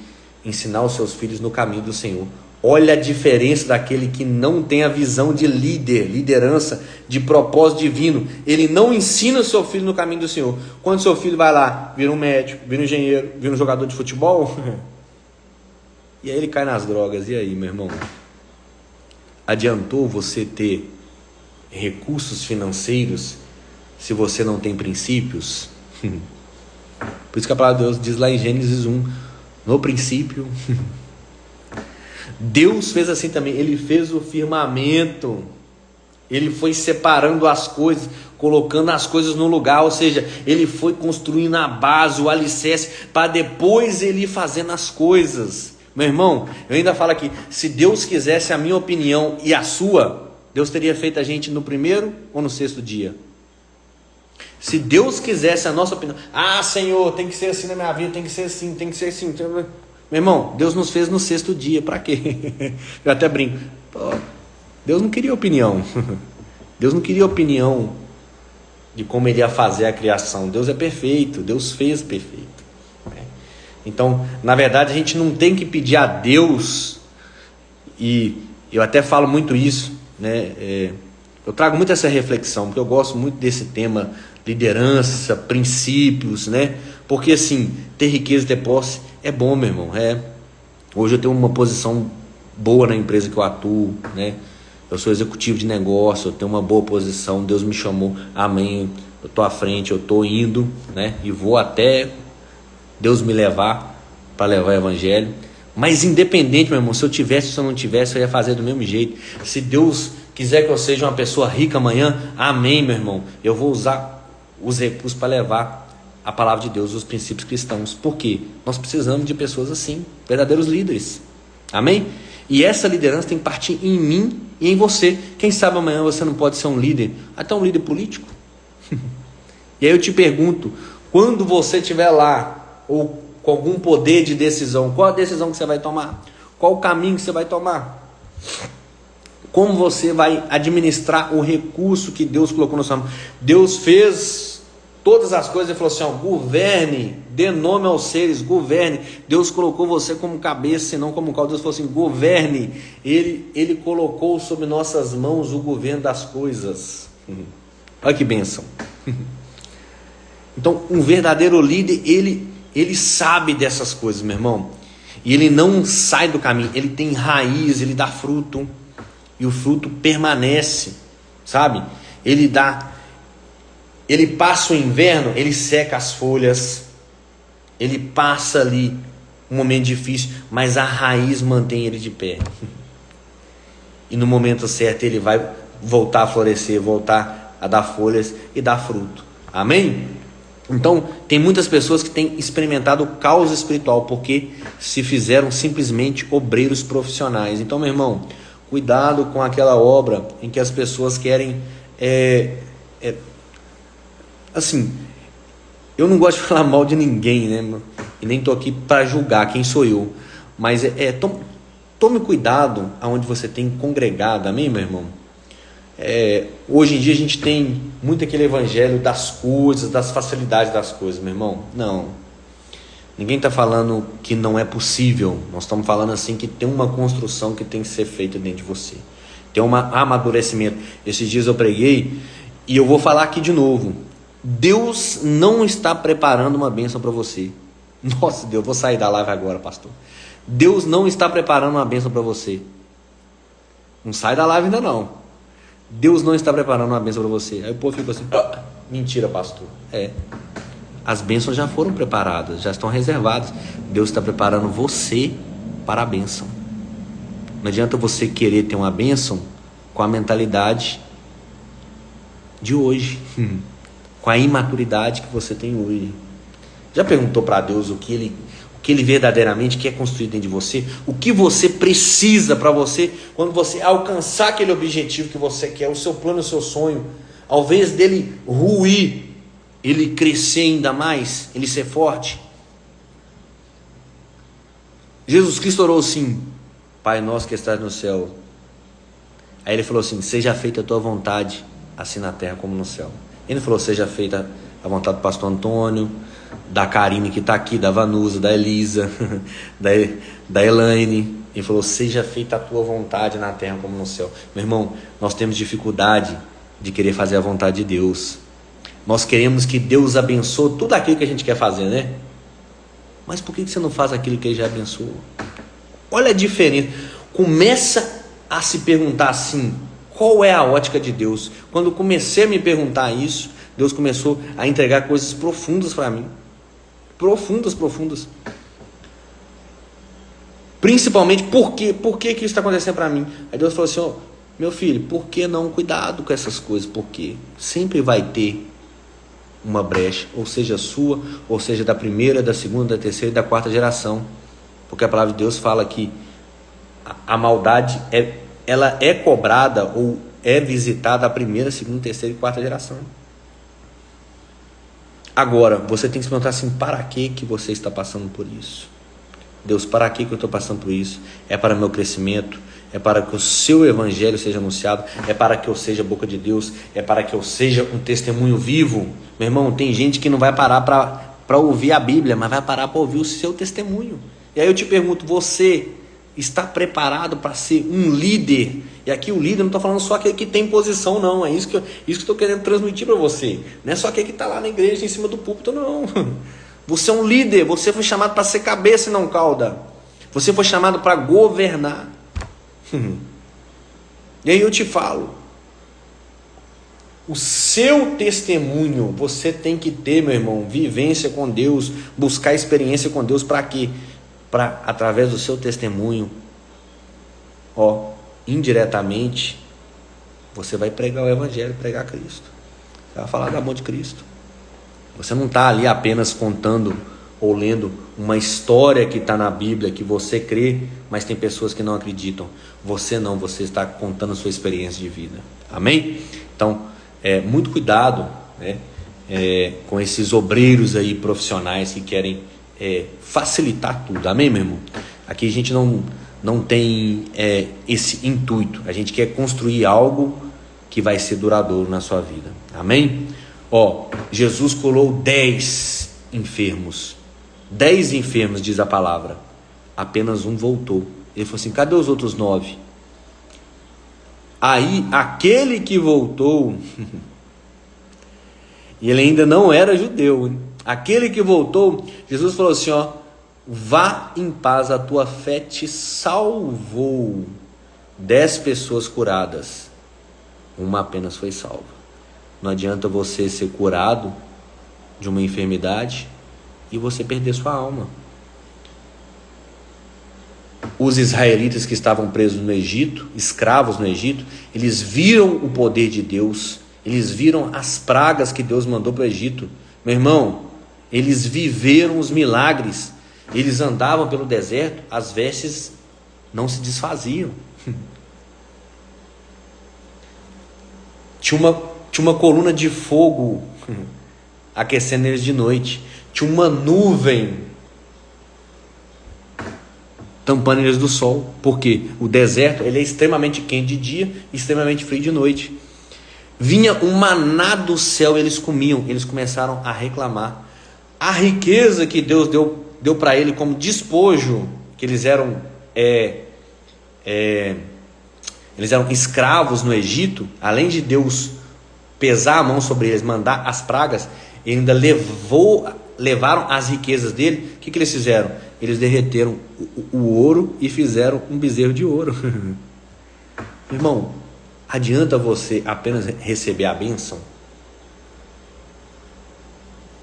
[SPEAKER 1] ensinar os seus filhos no caminho do Senhor. Olha a diferença daquele que não tem a visão de liderança, de propósito divino. Ele não ensina o seu filho no caminho do Senhor. Quando seu filho vai lá, vira um médico, vira um engenheiro, vira um jogador de futebol, e aí ele cai nas drogas. E aí, meu irmão? Adiantou você ter recursos financeiros se você não tem princípios? Por isso que a palavra de Deus diz lá em Gênesis 1, no princípio... Deus fez assim também. Ele fez o firmamento. Ele foi separando as coisas, colocando as coisas no lugar. Ou seja, ele foi construindo a base, o alicerce, para depois ele ir fazendo as coisas. Meu irmão, eu ainda falo aqui, se Deus quisesse a minha opinião e a sua, Deus teria feito a gente no primeiro ou no sexto dia? Se Deus quisesse a nossa opinião, Senhor, tem que ser assim na minha vida, tem que ser assim, tem que ser assim. Meu irmão, Deus nos fez no sexto dia, para quê? Eu até brinco. Deus não queria opinião. Deus não queria opinião de como Ele ia fazer a criação. Deus é perfeito, Deus fez perfeito. Então, na verdade, a gente não tem que pedir a Deus, e eu até falo muito isso, né? Eu trago muito essa reflexão, porque eu gosto muito desse tema, liderança, princípios, né? Porque assim, ter riqueza e ter posse é bom, meu irmão. Hoje eu tenho uma posição boa na empresa que eu atuo, né? Eu sou executivo de negócio, eu tenho uma boa posição, Deus me chamou, amém. Eu estou à frente, eu estou indo, né? E vou até Deus me levar para levar o evangelho. Mas independente, meu irmão, se eu tivesse ou se eu não tivesse, eu ia fazer do mesmo jeito. Se Deus quiser que eu seja uma pessoa rica amanhã, amém, meu irmão. Eu vou usar os recursos para levar a palavra de Deus, os princípios cristãos. Por quê? Nós precisamos de pessoas assim, verdadeiros líderes. Amém? E essa liderança tem que partir em mim e em você. Quem sabe amanhã você não pode ser um líder, até um líder político. E aí eu te pergunto, quando você estiver lá, ou com algum poder de decisão, qual a decisão que você vai tomar? Qual o caminho que você vai tomar? Como você vai administrar o recurso que Deus colocou na sua mão? Deus fez todas as coisas e falou assim, governe, dê nome aos seres, governe. Deus colocou você como cabeça e não como cauda. Deus falou assim, governe. Ele colocou sobre nossas mãos o governo das coisas. Olha que bênção. Então, um verdadeiro líder, ele sabe dessas coisas, meu irmão. E ele não sai do caminho, ele tem raiz, ele dá fruto. E o fruto permanece, sabe? Ele passa o inverno, ele seca as folhas. Ele passa ali um momento difícil, mas a raiz mantém ele de pé. E no momento certo ele vai voltar a florescer, voltar a dar folhas e dar fruto. Amém? Então, tem muitas pessoas que têm experimentado o caos espiritual, porque se fizeram simplesmente obreiros profissionais. Então, meu irmão, cuidado com aquela obra em que as pessoas querem... assim, eu não gosto de falar mal de ninguém, né? E nem estou aqui para julgar quem sou eu. Mas tome cuidado aonde você tem congregado, amém, meu irmão? Hoje em dia a gente tem muito aquele evangelho das coisas, das facilidades das coisas, meu irmão. Não. Ninguém está falando que não é possível. Nós estamos falando assim que tem uma construção que tem que ser feita dentro de você. Tem um amadurecimento. Esses dias eu preguei e eu vou falar aqui de novo. Deus não está preparando uma bênção para você. Nossa Deus, vou sair da live agora, pastor. Deus não está preparando uma bênção para você. Não sai da live ainda não. Deus não está preparando uma bênção para você. Aí o povo fica assim, mentira, pastor. As bênçãos já foram preparadas, já estão reservadas. Deus está preparando você para a bênção. Não adianta você querer ter uma bênção com a mentalidade de hoje, com a imaturidade que você tem hoje. Já perguntou para Deus o que Ele verdadeiramente quer construir dentro de você? O que você precisa para você, quando você alcançar aquele objetivo que você quer, o seu plano, o seu sonho, ao invés dele ruir, ele crescer ainda mais, ele ser forte? Jesus Cristo orou assim: Pai nosso que estás no céu. Aí ele falou assim: seja feita a tua vontade, assim na terra como no céu. Ele falou: seja feita a vontade do pastor Antônio, da Karine que está aqui, da Vanusa, da Elisa, da Elaine. Ele falou: seja feita a tua vontade na terra como no céu. Meu irmão, nós temos dificuldade de querer fazer a vontade de Deus. Nós queremos que Deus abençoe tudo aquilo que a gente quer fazer, né? Mas por que você não faz aquilo que Ele já abençoou? Olha a diferença. Começa a se perguntar assim: qual é a ótica de Deus? Quando eu comecei a me perguntar isso, Deus começou a entregar coisas profundas para mim. Profundas. Principalmente, por que isso está acontecendo para mim? Aí Deus falou assim: meu filho, por que não cuidado com essas coisas? Porque sempre vai ter uma brecha, ou seja sua, ou seja da primeira, da segunda, da terceira e da quarta geração. Porque a palavra de Deus fala que a maldade ela é cobrada ou é visitada a primeira, segunda, terceira e quarta geração. Agora, você tem que se perguntar assim: para que você está passando por isso? Deus, para que eu estou passando por isso? É para meu crescimento? É para que o seu evangelho seja anunciado? É para que eu seja a boca de Deus? É para que eu seja um testemunho vivo? Meu irmão, tem gente que não vai parar para ouvir a Bíblia, mas vai parar para ouvir o seu testemunho. E aí eu te pergunto: você está preparado para ser um líder? E aqui o líder, não estou falando só aquele que tem posição, não. É isso que eu estou querendo transmitir para você. Não é só aquele que está lá na igreja, em cima do púlpito, não. Você é um líder, você foi chamado para ser cabeça e não cauda. Você foi chamado para governar. E aí eu te falo, o seu testemunho, você tem que ter, meu irmão, vivência com Deus, buscar experiência com Deus. Para quê? Para, através do seu testemunho, indiretamente, você vai pregar o evangelho, pregar Cristo. Você vai falar do amor de Cristo. Você não está ali apenas contando ou lendo uma história que está na Bíblia, que você crê, mas tem pessoas que não acreditam. Você não, você está contando a sua experiência de vida. Amém? Então, muito cuidado, né, com esses obreiros aí profissionais que querem facilitar tudo. Amém, meu irmão? Aqui a gente não tem esse intuito. A gente quer construir algo que vai ser duradouro na sua vida. Amém? Jesus curou 10 enfermos. 10 enfermos, diz a palavra. Apenas um voltou. Ele falou assim: cadê os outros 9? Aí, aquele que voltou, e ele ainda não era judeu, hein? Aquele que voltou, Jesus falou assim: vá em paz, a tua fé te salvou. 10 pessoas curadas, uma apenas foi salva. Não adianta você ser curado de uma enfermidade e você perder sua alma. Os israelitas que estavam presos no Egito, escravos no Egito, eles viram o poder de Deus, eles viram as pragas que Deus mandou para o Egito. Meu irmão, eles viveram os milagres. Eles andavam pelo deserto, as vestes não se desfaziam. Tinha uma coluna de fogo aquecendo eles de noite. Tinha uma nuvem tampando eles do sol. Porque o deserto ele é extremamente quente de dia e extremamente frio de noite. Vinha um maná do céu, eles comiam, eles começaram a reclamar. A riqueza que Deus deu para ele como despojo, que eles eram escravos no Egito, além de Deus pesar a mão sobre eles, mandar as pragas, ele ainda levaram as riquezas dele. O que eles fizeram? Eles derreteram o ouro e fizeram um bezerro de ouro. Irmão, adianta você apenas receber a bênção?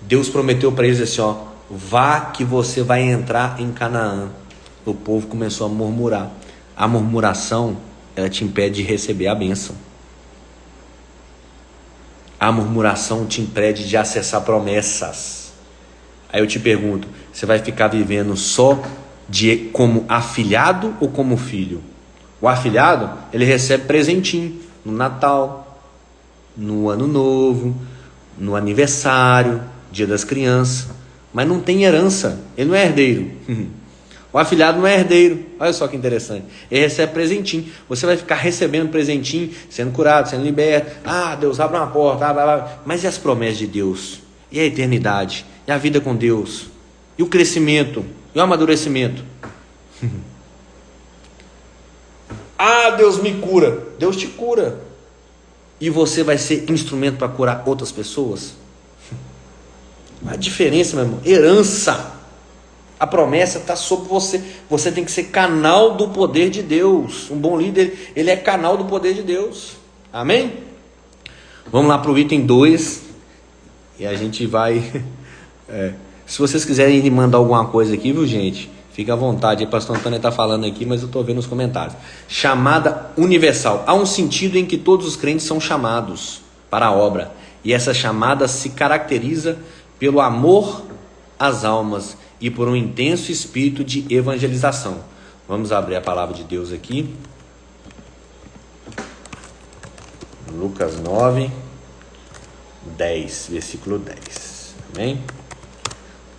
[SPEAKER 1] Deus prometeu para eles assim, ó, vá que você vai entrar em Canaã. O povo começou a murmurar. A murmuração, ela te impede de receber a bênção. A murmuração te impede de acessar promessas. Aí eu te pergunto, você vai ficar vivendo só como afilhado ou como filho? O afilhado, ele recebe presentinho no Natal, no Ano Novo, no aniversário, Dia das Crianças, mas não tem herança, ele não é herdeiro. O afilhado não é herdeiro. Olha só que interessante. Ele recebe presentinho. Você vai ficar recebendo presentinho, sendo curado, sendo liberto. Ah, Deus abre uma porta. Mas e as promessas de Deus? E a eternidade? E a vida com Deus? E o crescimento? E o amadurecimento? Ah, Deus me cura. Deus te cura. E você vai ser instrumento para curar outras pessoas? A diferença, meu irmão, herança. A promessa está sobre você. Você tem que ser canal do poder de Deus. Um bom líder, ele é canal do poder de Deus. Amém? Vamos lá para o item 2. E a gente vai... Se vocês quiserem me mandar alguma coisa aqui, viu, gente? Fica à vontade. O pastor Antônio está falando aqui, mas eu estou vendo os comentários. Chamada universal. Há um sentido em que todos os crentes são chamados para a obra. E essa chamada se caracteriza pelo amor às almas e por um intenso espírito de evangelização. Vamos abrir a palavra de Deus aqui. Lucas 9, 10, versículo 10. Amém?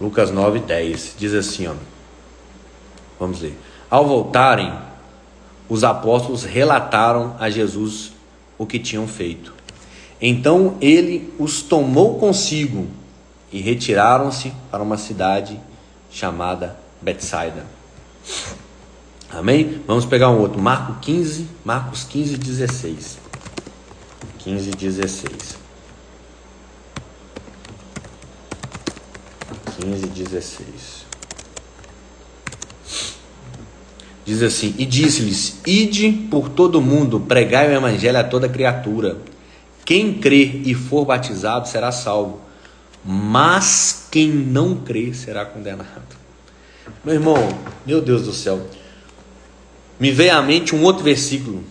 [SPEAKER 1] Lucas 9, 10. Diz assim, ó. Vamos ler. Ao voltarem, os apóstolos relataram a Jesus o que tinham feito. Então ele os tomou consigo e retiraram-se para uma cidade chamada Betsaida. Amém? Vamos pegar um outro. Marcos 15, 16. 15, 16. 15, 16. Diz assim: e disse-lhes: ide por todo o mundo, pregai o evangelho a toda criatura. Quem crer e for batizado será salvo, mas quem não crer será condenado. Meu irmão, meu Deus do céu, me veio à mente um outro versículo.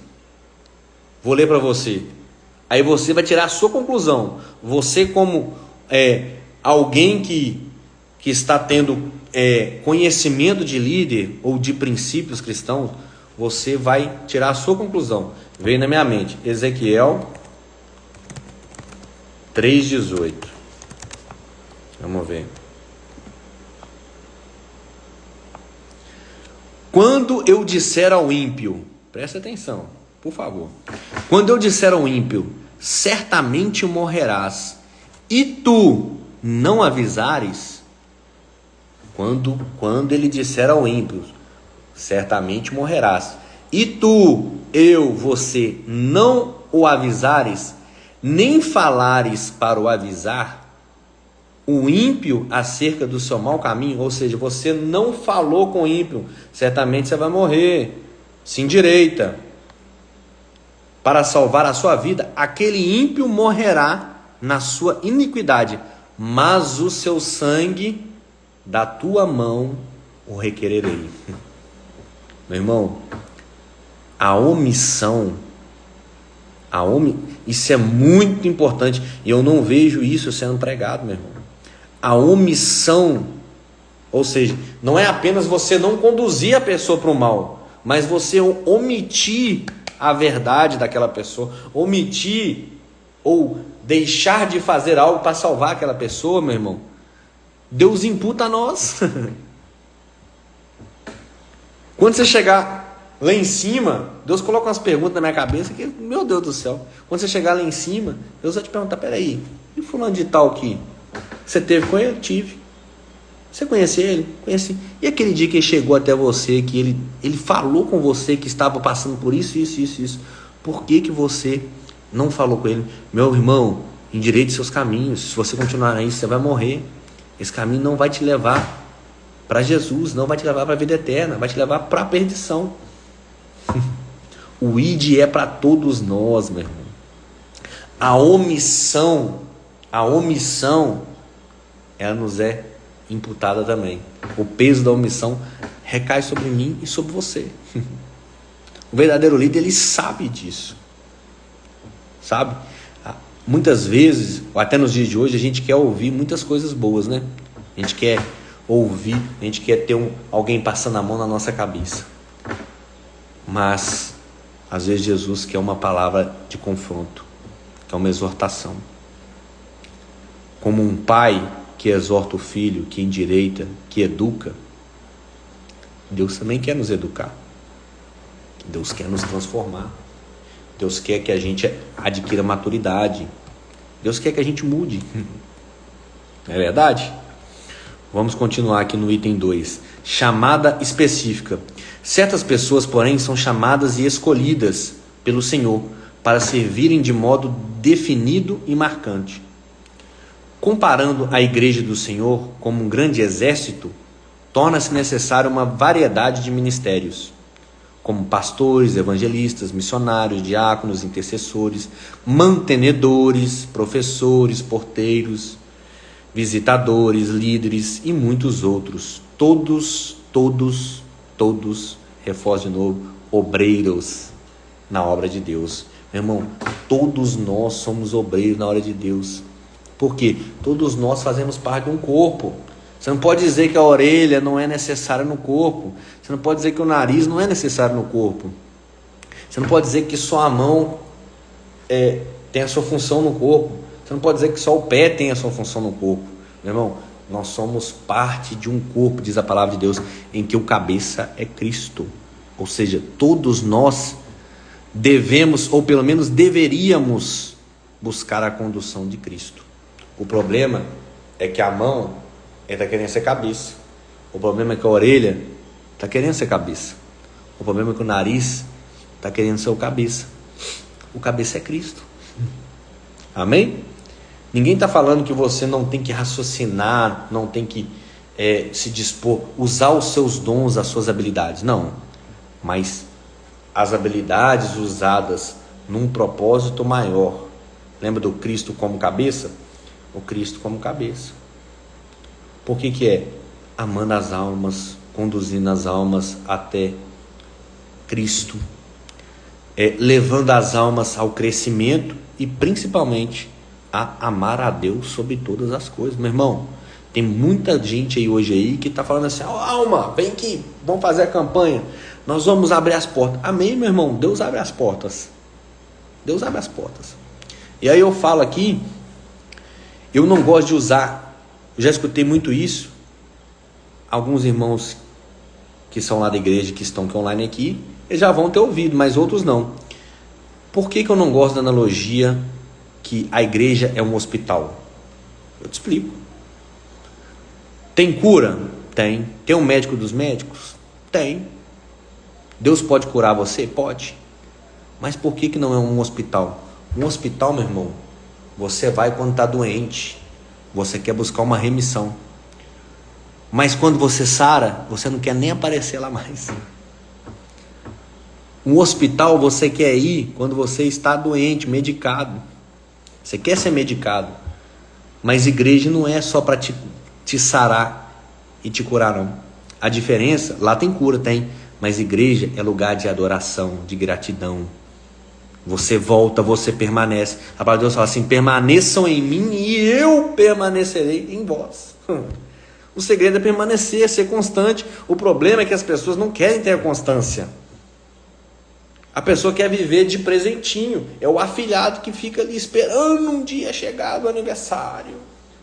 [SPEAKER 1] Vou ler para você. Aí você vai tirar a sua conclusão. Você, como alguém que está tendo conhecimento de líder ou de princípios cristãos, você vai tirar a sua conclusão. Veio na minha mente Ezequiel 3,18. Vamos ver. Quando eu disser ao ímpio, presta atenção, por favor. Quando eu disser ao ímpio, certamente morrerás, e tu não avisares, quando ele disser ao ímpio, certamente morrerás, e tu, você não o avisares, nem falares para o avisar, o ímpio acerca do seu mau caminho, ou seja, você não falou com o ímpio, certamente você vai morrer, se endireita, para salvar a sua vida, aquele ímpio morrerá na sua iniquidade, mas o seu sangue da tua mão o requererei. Meu irmão, a omissão, isso é muito importante, e eu não vejo isso sendo pregado, meu irmão. A omissão, ou seja, não é apenas você não conduzir a pessoa para o mal, mas você omitir a verdade daquela pessoa, omitir ou deixar de fazer algo para salvar aquela pessoa, meu irmão. Deus imputa a nós. Quando você chegar Lá em cima, Deus coloca umas perguntas na minha cabeça que, meu Deus do céu, quando você chegar lá em cima, Deus vai te perguntar, peraí, e fulano de tal aqui? Você teve com ele? Tive. Você conhece ele? Conheci. E aquele dia que ele chegou até você, que ele falou com você que estava passando por isso. Por que você não falou com ele? Meu irmão, endireite seus caminhos. Se você continuar aí, você vai morrer. Esse caminho não vai te levar para Jesus, não vai te levar para a vida eterna, vai te levar para a perdição. O ID é para todos nós, meu irmão. A omissão, ela nos é imputada também. O peso da omissão recai sobre mim e sobre você. O verdadeiro líder, ele sabe disso. Sabe? Muitas vezes, ou até nos dias de hoje, a gente quer ouvir muitas coisas boas, né? A gente quer ouvir, a gente quer ter alguém passando a mão na nossa cabeça. Mas, às vezes, Jesus quer uma palavra de confronto, quer uma exortação. Como um pai que exorta o filho, que endireita, que educa, Deus também quer nos educar. Deus quer nos transformar. Deus quer que a gente adquira maturidade. Deus quer que a gente mude. Não é verdade? Vamos continuar aqui no item 2. Chamada específica. Certas pessoas, porém, são chamadas e escolhidas pelo Senhor para servirem de modo definido e marcante. Comparando a igreja do Senhor como um grande exército, torna-se necessária uma variedade de ministérios, como pastores, evangelistas, missionários, diáconos, intercessores, mantenedores, professores, porteiros, visitadores, líderes e muitos outros. Todos, reforço de novo, obreiros na obra de Deus. Meu irmão, todos nós somos obreiros na obra de Deus. Por quê? Todos nós fazemos parte de um corpo. Você não pode dizer que a orelha não é necessária no corpo. Você não pode dizer que o nariz não é necessário no corpo. Você não pode dizer que só a mão tem a sua função no corpo. Você não pode dizer que só o pé tem a sua função no corpo. Meu irmão, nós somos parte de um corpo, diz a palavra de Deus, em que o cabeça é Cristo. Ou seja, todos nós devemos, ou pelo menos deveríamos, buscar a condução de Cristo. O problema é que a mão está querendo ser cabeça. O problema é que a orelha está querendo ser cabeça. O problema é que o nariz está querendo ser o cabeça. O cabeça é Cristo. Amém? Ninguém está falando que você não tem que raciocinar, não tem que se dispor, usar os seus dons, as suas habilidades. Não. Mas as habilidades usadas num propósito maior. Lembra do Cristo como cabeça? O Cristo como cabeça. Por que é? Amando as almas, conduzindo as almas até Cristo, levando as almas ao crescimento e principalmente a amar a Deus sobre todas as coisas. Meu irmão, tem muita gente aí hoje aí que está falando assim, alma, vem aqui, vamos fazer a campanha, nós vamos abrir as portas. Amém, meu irmão? Deus abre as portas. Deus abre as portas. E aí eu falo aqui, eu não gosto de usar, eu já escutei muito isso, alguns irmãos que são lá da igreja, que estão online aqui, eles já vão ter ouvido, mas outros não. Por que eu não gosto da analogia que a igreja é um hospital? Eu te explico. Tem cura? Tem. Tem um médico dos médicos? Tem. Deus pode curar você? Pode. Mas por que não é um hospital? Um hospital, meu irmão, você vai quando está doente, você quer buscar uma remissão. Mas quando você sara, você não quer nem aparecer lá mais. Um hospital você quer ir quando você está doente, medicado. Você quer ser medicado. Mas igreja não é só para te sarar e te curar, não. A diferença, lá tem cura, tem. Mas igreja é lugar de adoração, de gratidão. Você volta, você permanece. A palavra de Deus fala assim, permaneçam em mim e eu permanecerei em vós. O segredo é permanecer, ser constante. O problema é que as pessoas não querem ter a constância. A pessoa quer viver de presentinho. É o afilhado que fica ali esperando um dia chegar do aniversário.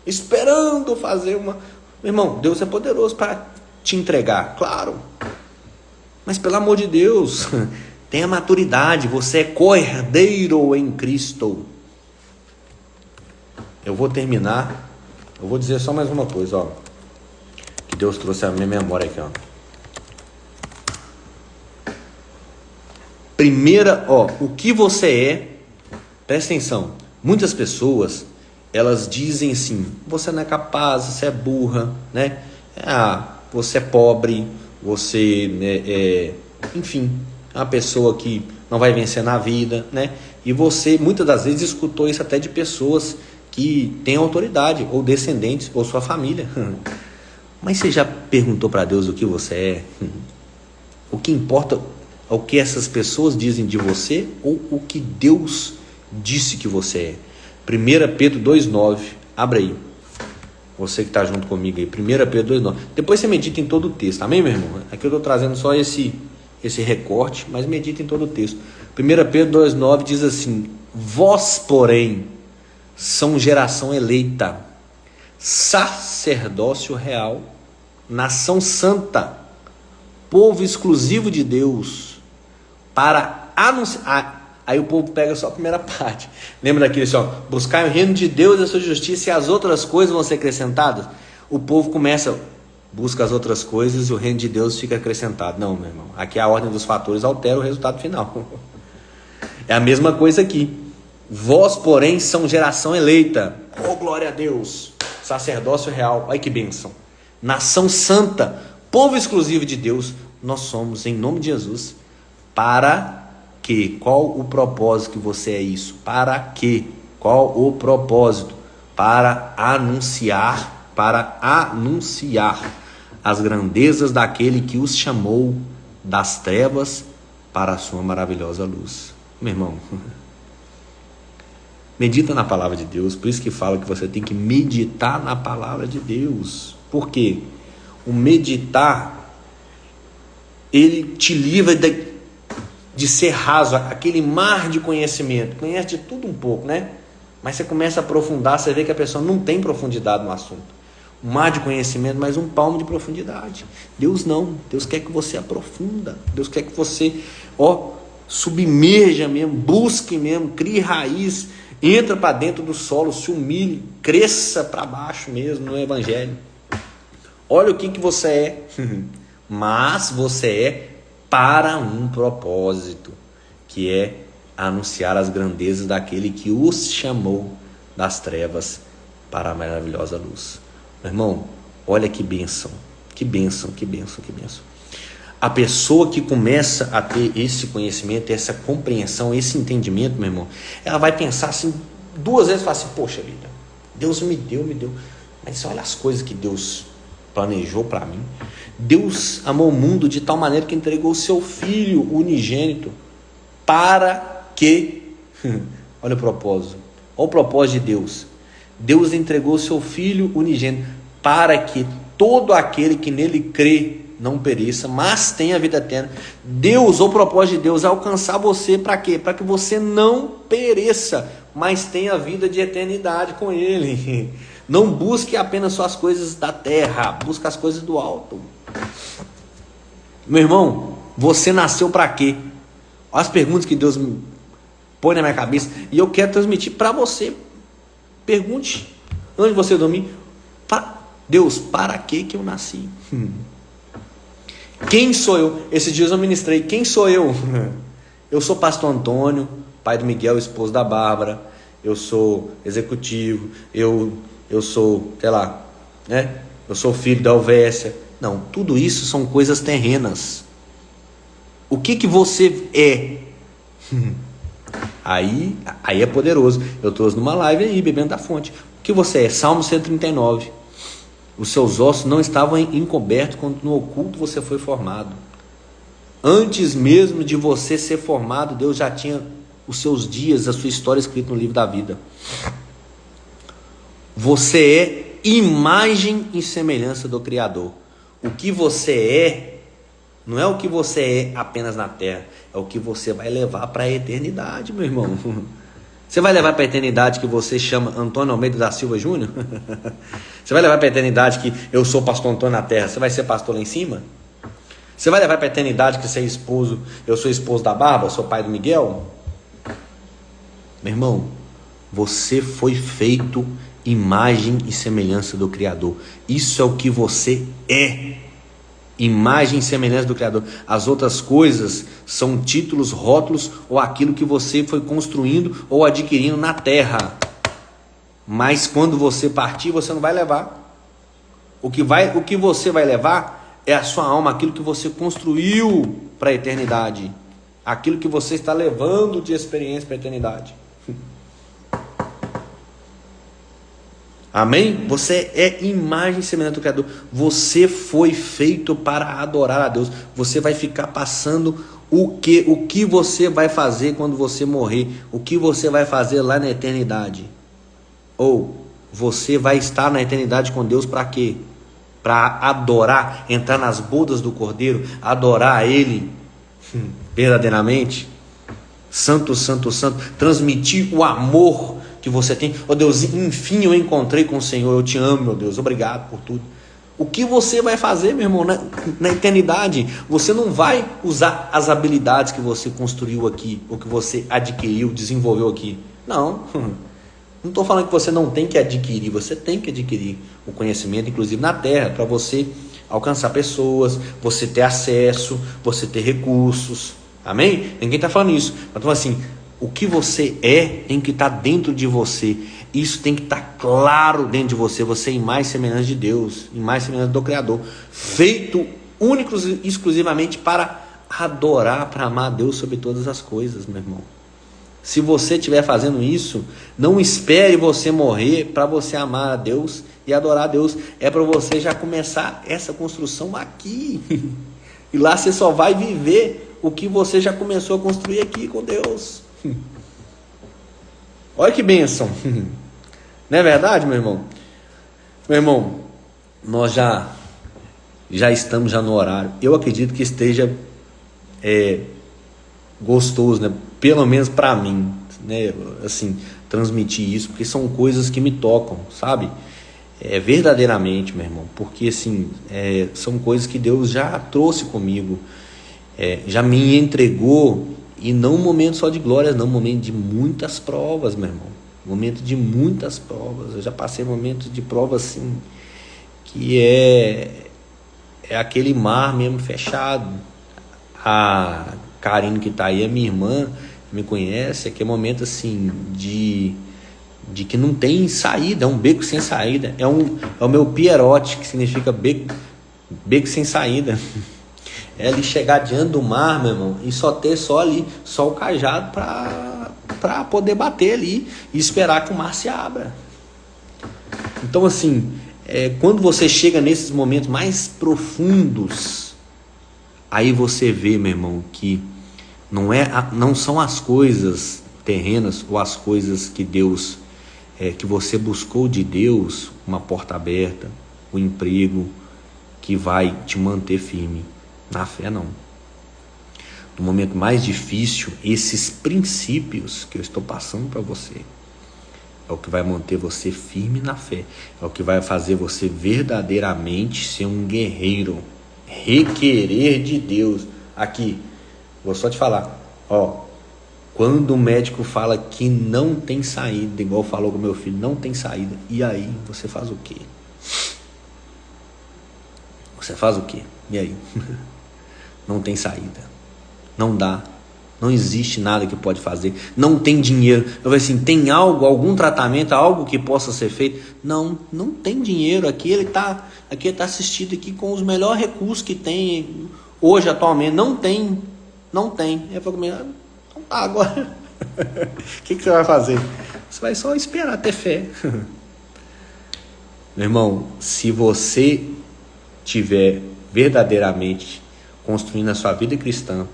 [SPEAKER 1] Esperando fazer uma... Meu irmão, Deus é poderoso para te entregar, claro. Mas pelo amor de Deus, tenha maturidade, você é co-herdeiro em Cristo. Eu vou terminar, eu vou dizer só mais uma coisa, ó, que Deus trouxe a minha memória aqui, ó. Primeira, ó, o que você é, presta atenção, muitas pessoas, elas dizem assim, você não é capaz, você é burra, né? Você é pobre, você enfim, é uma pessoa que não vai vencer na vida, né? E você, muitas das vezes, escutou isso até de pessoas que têm autoridade, ou descendentes, ou sua família. Mas você já perguntou para Deus o que você é? O que importa é o que essas pessoas dizem de você, ou o que Deus disse que você é? 1 Pedro 2,9, abre aí, você que está junto comigo aí, 1 Pedro 2,9, depois você medita em todo o texto, amém, meu irmão? Aqui eu estou trazendo só esse recorte, mas medita em todo o texto. 1 Pedro 2,9 diz assim, vós, porém, são geração eleita, sacerdócio real, nação santa, povo exclusivo de Deus, para anunciar. Aí o povo pega só a primeira parte. Lembra daquele assim, ó, buscar o reino de Deus e a sua justiça, e as outras coisas vão ser acrescentadas? O povo começa, busca as outras coisas e o reino de Deus fica acrescentado. Não, meu irmão, aqui a ordem dos fatores altera o resultado final. É a mesma coisa aqui. Vós, porém, são geração eleita. Oh, glória a Deus. Sacerdócio real. Olha que bênção. Nação santa, povo exclusivo de Deus. Nós somos, em nome de Jesus. Para que? Qual o propósito que você é isso? Para que? Qual o propósito? Para anunciar as grandezas daquele que os chamou das trevas para a sua maravilhosa luz. Meu irmão, medita na palavra de Deus, por isso que fala que você tem que meditar na palavra de Deus. Por quê? O meditar, ele te livra de ser raso, aquele mar de conhecimento, conhece de tudo um pouco, né? Mas você começa a aprofundar, você vê que a pessoa não tem profundidade no assunto. Um mar de conhecimento, mas um palmo de profundidade. Deus não, Deus quer que você aprofunda, Deus quer que você, submerja mesmo, busque mesmo, crie raiz, entra para dentro do solo, se humilhe, cresça para baixo mesmo no evangelho. Olha o que você é, mas você é para um propósito, que é anunciar as grandezas daquele que os chamou das trevas para a maravilhosa luz. Meu irmão, olha que bênção, que bênção, que bênção, que bênção. A pessoa que começa a ter esse conhecimento, essa compreensão, esse entendimento, meu irmão, ela vai pensar assim, duas vezes, fala assim, poxa vida, Deus me deu, mas olha as coisas que Deus planejou para mim. Deus amou o mundo de tal maneira que entregou o seu Filho unigênito para que, olha o propósito, olha o propósito de Deus. Deus entregou o seu Filho unigênito para que todo aquele que nele crê não pereça, mas tenha vida eterna. Deus, o propósito de Deus é alcançar você para quê? Para que você não pereça, mas tenha vida de eternidade com Ele. Não busque apenas só as coisas da terra, busque as coisas do alto. Meu irmão, você nasceu para quê? Olha as perguntas que Deus põe na minha cabeça, e eu quero transmitir para você. Pergunte, antes de você dormir, Deus, para que eu nasci? Quem sou eu? Esses dias eu ministrei, quem sou eu? Eu sou pastor Antônio, pai do Miguel, esposo da Bárbara. Eu sou executivo, eu sou, sei lá, né? Eu sou filho da Elvésia. Não, tudo isso são coisas terrenas. O que você é? Aí é poderoso. Eu trouxe numa live aí, bebendo da fonte. O que você é? Salmo 139. Os seus ossos não estavam encobertos quando no oculto você foi formado. Antes mesmo de você ser formado, Deus já tinha os seus dias, a sua história escrita no livro da vida. Você é imagem e semelhança do Criador. O que você é, não é o que você é apenas na terra, é o que você vai levar para a eternidade, meu irmão. Você vai levar para a eternidade que você chama Antônio Almeida da Silva Júnior? Você vai levar para a eternidade que eu sou pastor Antônio na terra, você vai ser pastor lá em cima? Você vai levar para a eternidade que você é esposo, eu sou esposo da Bárbara, sou pai do Miguel? Meu irmão, você foi feito imagem e semelhança do Criador. Isso é o que você é. Imagem e semelhança do Criador. As outras coisas são títulos, rótulos ou aquilo que você foi construindo ou adquirindo na terra. Mas quando você partir, você não vai levar. O que você vai levar é a sua alma, aquilo que você construiu para a eternidade. Aquilo que você está levando de experiência para a eternidade. Amém? Você é imagem e semelhança do Criador. Você foi feito para adorar a Deus. Você vai ficar passando o que você vai fazer quando você morrer. O que você vai fazer lá na eternidade. Ou você vai estar na eternidade com Deus para quê? Para adorar, entrar nas bodas do Cordeiro, adorar a Ele verdadeiramente. Santo, santo, santo. Transmitir o amor que você tem. Oh Deus, enfim eu encontrei com o Senhor, eu te amo, meu Deus, obrigado por tudo. O que você vai fazer, meu irmão, na eternidade? Você não vai usar as habilidades que você construiu aqui, ou que você adquiriu, desenvolveu aqui. Não estou falando que você não tem que adquirir, você tem que adquirir o conhecimento, inclusive na terra, para você alcançar pessoas, você ter acesso, você ter recursos, amém? Ninguém está falando isso, então assim, o que você é tem que estar dentro de você. Isso tem que estar claro dentro de você. Você é imagem e semelhança de Deus, imagem e semelhança do Criador, feito único e exclusivamente para adorar, para amar a Deus sobre todas as coisas, meu irmão. Se você estiver fazendo isso, não espere você morrer para você amar a Deus e adorar a Deus. É para você já começar essa construção aqui. E lá você só vai viver o que você já começou a construir aqui com Deus. Olha que bênção. Não é verdade, meu irmão? Meu irmão, nós já estamos no horário. Eu acredito que esteja gostoso, né? Pelo menos para mim, né? Assim, transmitir isso, porque são coisas que me tocam, sabe? Verdadeiramente, meu irmão, porque assim, são coisas que Deus já trouxe comigo, já me entregou. E não um momento só de glórias, não, um momento de muitas provas, meu irmão. Momento de muitas provas. Eu já passei momentos de prova assim, que é aquele mar mesmo fechado. A Karine que está aí, a minha irmã, me conhece, é aquele momento assim de que não tem saída, é um beco sem saída. É o meu pierote, que significa beco sem saída. É ali chegar diante do mar, meu irmão, e só ter só o cajado para poder bater ali e esperar que o mar se abra. Então assim, quando você chega nesses momentos mais profundos, aí você vê, meu irmão, que não são as coisas terrenas ou as coisas que Deus, que você buscou de Deus, uma porta aberta, o emprego, que vai te manter firme. Na fé, não. No momento mais difícil, esses princípios que eu estou passando para você é o que vai manter você firme na fé. É o que vai fazer você verdadeiramente ser um guerreiro. Requerer de Deus. Aqui, vou só te falar. Quando o médico fala que não tem saída, igual falou com meu filho, não tem saída. E aí, você faz o quê? Você faz o quê? E aí? Não tem saída, não dá, não existe nada que pode fazer, não tem dinheiro. Eu falei assim, tem algum tratamento, algo que possa ser feito? Não tem dinheiro. Aqui ele está assistido aqui com os melhores recursos que tem hoje atualmente. Não tem. Eu falei, não tá agora. O que você vai fazer? Você vai só esperar ter fé. Meu irmão, se você tiver verdadeiramente construindo a sua vida cristã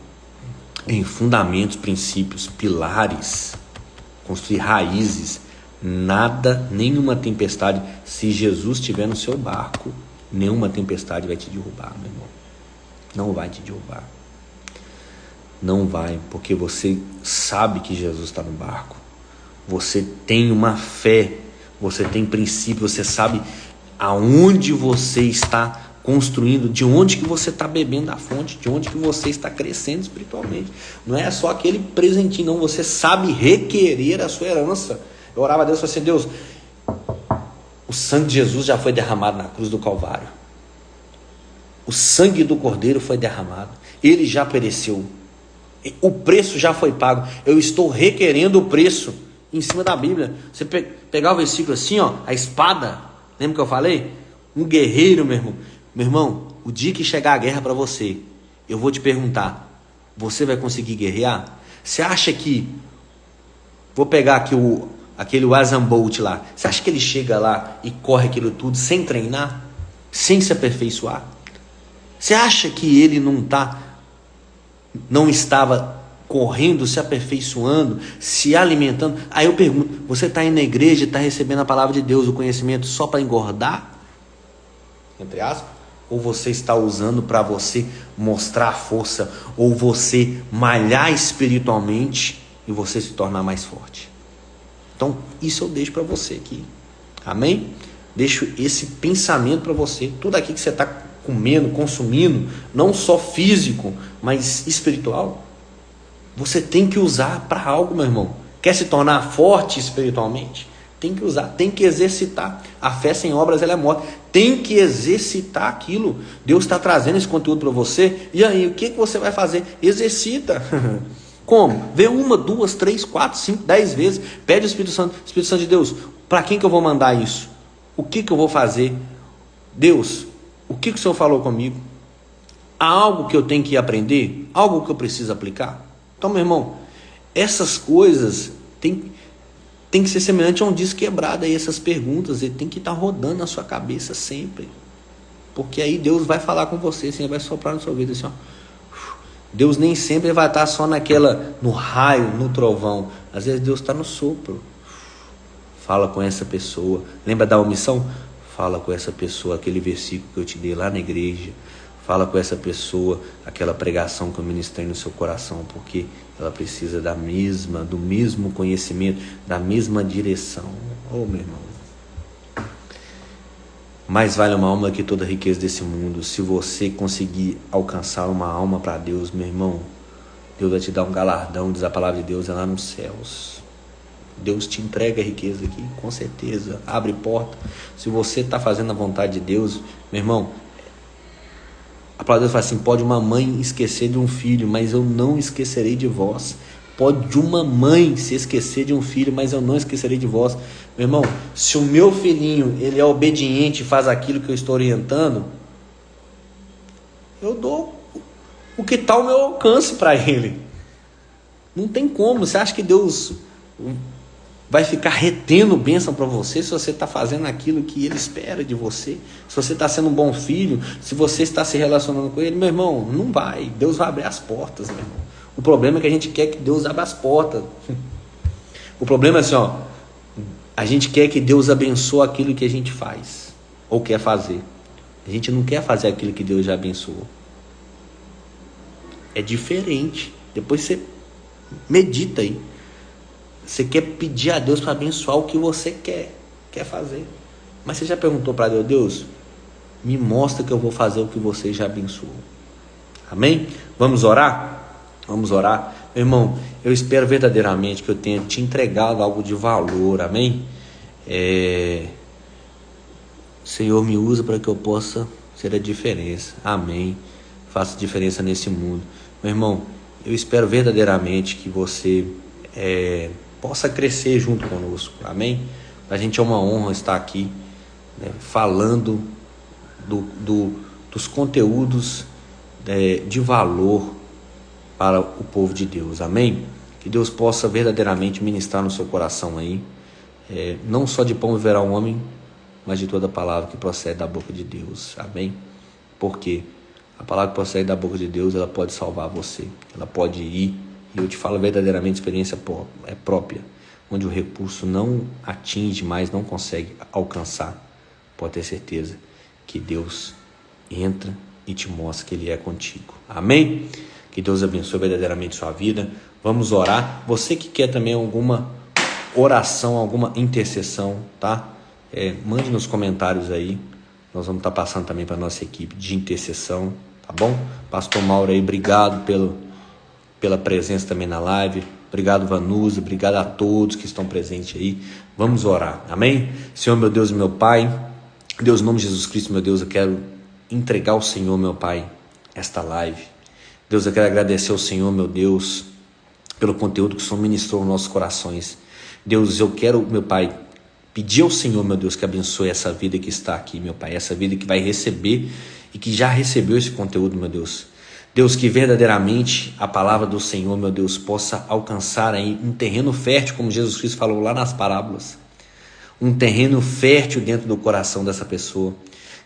[SPEAKER 1] em fundamentos, princípios, pilares, construir raízes, nada, nenhuma tempestade, se Jesus estiver no seu barco, nenhuma tempestade vai te derrubar, meu irmão. Não vai te derrubar. Não vai, porque você sabe que Jesus está no barco. Você tem uma fé, você tem princípio, você sabe aonde você está construindo, de onde que você está bebendo da fonte, de onde que você está crescendo espiritualmente. Não é só aquele presentinho, não. Você sabe requerer a sua herança. Eu orava a Deus e falei assim: Deus, o sangue de Jesus já foi derramado na cruz do Calvário. O sangue do Cordeiro foi derramado. Ele já pereceu. O preço já foi pago. Eu estou requerendo o preço em cima da Bíblia. Você pegar o versículo assim, ó, a espada. Lembra que eu falei? Um guerreiro, meu irmão. Meu irmão, o dia que chegar a guerra para você, eu vou te perguntar: você vai conseguir guerrear? Você acha que... Vou pegar aqui aquele Usain Bolt lá. Você acha que ele chega lá e corre aquilo tudo sem treinar? Sem se aperfeiçoar? Você acha que ele não estava correndo, se aperfeiçoando, se alimentando? Aí eu pergunto: você está indo na igreja e está recebendo a palavra de Deus, o conhecimento, só para engordar? Entre aspas. Ou você está usando para você mostrar força, ou você malhar espiritualmente e você se tornar mais forte? Então, isso eu deixo para você aqui. Amém? Deixo esse pensamento para você. Tudo aqui que você está comendo, consumindo, não só físico, mas espiritual, você tem que usar para algo, meu irmão. Quer se tornar forte espiritualmente? Tem que usar, tem que exercitar. A fé sem obras, ela é morta. Tem que exercitar aquilo. Deus está trazendo esse conteúdo para você. E aí, o que você vai fazer? Exercita. Como? Vê 1, 2, 3, 4, 5, 10 vezes. Pede ao Espírito Santo de Deus: para quem que eu vou mandar isso? O que eu vou fazer? Deus, o que o Senhor falou comigo? Há algo que eu tenho que aprender? Algo que eu preciso aplicar? Então, meu irmão, essas coisas tem que ser semelhante a um disco quebrado. Aí essas perguntas, ele tem que estar rodando na sua cabeça sempre. Porque aí Deus vai falar com você, assim, vai soprar no seu ouvido assim, ó. Deus nem sempre vai estar só no raio, no trovão. Às vezes Deus está no sopro. Fala com essa pessoa. Lembra da omissão? Fala com essa pessoa, aquele versículo que eu te dei lá na igreja. Fala com essa pessoa, aquela pregação que eu ministrei no seu coração, porque ela precisa do mesmo conhecimento, da mesma direção. Oh, meu irmão. Mais vale uma alma que toda a riqueza desse mundo. Se você conseguir alcançar uma alma para Deus, meu irmão, Deus vai te dar um galardão. Diz a palavra de Deus, é lá nos céus. Deus te entrega a riqueza aqui, com certeza. Abre porta. Se você está fazendo a vontade de Deus, meu irmão, a palavra de Deus fala assim: pode uma mãe esquecer de um filho, mas eu não esquecerei de vós. Pode uma mãe se esquecer de um filho, mas eu não esquecerei de vós. Meu irmão, se o meu filhinho ele é obediente e faz aquilo que eu estou orientando, eu dou o que está ao meu alcance para ele. Não tem como. Você acha que Deus vai ficar retendo bênção para você se você está fazendo aquilo que Ele espera de você? Se você está sendo um bom filho, se você está se relacionando com Ele, meu irmão, não vai. Deus vai abrir as portas, meu irmão. O problema é que a gente quer que Deus abra as portas. O problema é assim, ó, a gente quer que Deus abençoe aquilo que a gente faz ou quer fazer. A gente não quer fazer aquilo que Deus já abençoou. É diferente. Depois você medita aí. Você quer pedir a Deus para abençoar o que você quer fazer. Mas você já perguntou para Deus: Deus, me mostra que eu vou fazer o que você já abençoou. Amém? Vamos orar? Vamos orar. Meu irmão, eu espero verdadeiramente que eu tenha te entregado algo de valor. Amém? Senhor, me usa para que eu possa ser a diferença. Amém? Faça diferença nesse mundo. Meu irmão, eu espero verdadeiramente que você possa crescer junto conosco. Amém? Para a gente é uma honra estar aqui, né, falando dos conteúdos de valor para o povo de Deus. Amém? Que Deus possa verdadeiramente ministrar no seu coração aí, não só de pão viverá o homem, mas de toda palavra que procede da boca de Deus. Amém? Porque a palavra que procede da boca de Deus, ela pode salvar você, ela pode ir, e eu te falo verdadeiramente, experiência própria, onde o recurso não atinge mais, não consegue alcançar. Pode ter certeza que Deus entra e te mostra que Ele é contigo. Amém? Que Deus abençoe verdadeiramente sua vida. Vamos orar. Você que quer também alguma oração, alguma intercessão, tá? Mande nos comentários aí. nós vamos estar passando também para a nossa equipe de intercessão, tá bom? Pastor Mauro aí, obrigado pela presença também na live. Obrigado, Vanusa, obrigado a todos que estão presentes aí. Vamos orar, amém? Senhor, meu Deus e meu Pai, Deus, em nome de Jesus Cristo, meu Deus, eu quero entregar ao Senhor, meu Pai, esta live. Deus, eu quero agradecer ao Senhor, meu Deus, pelo conteúdo que o Senhor ministrou nos nossos corações. Deus, eu quero, meu Pai, pedir ao Senhor, meu Deus, que abençoe essa vida que está aqui, meu Pai, essa vida que vai receber e que já recebeu esse conteúdo, meu Deus. Deus, que verdadeiramente a palavra do Senhor, meu Deus, possa alcançar aí um terreno fértil, como Jesus Cristo falou lá nas parábolas. Um terreno fértil dentro do coração dessa pessoa.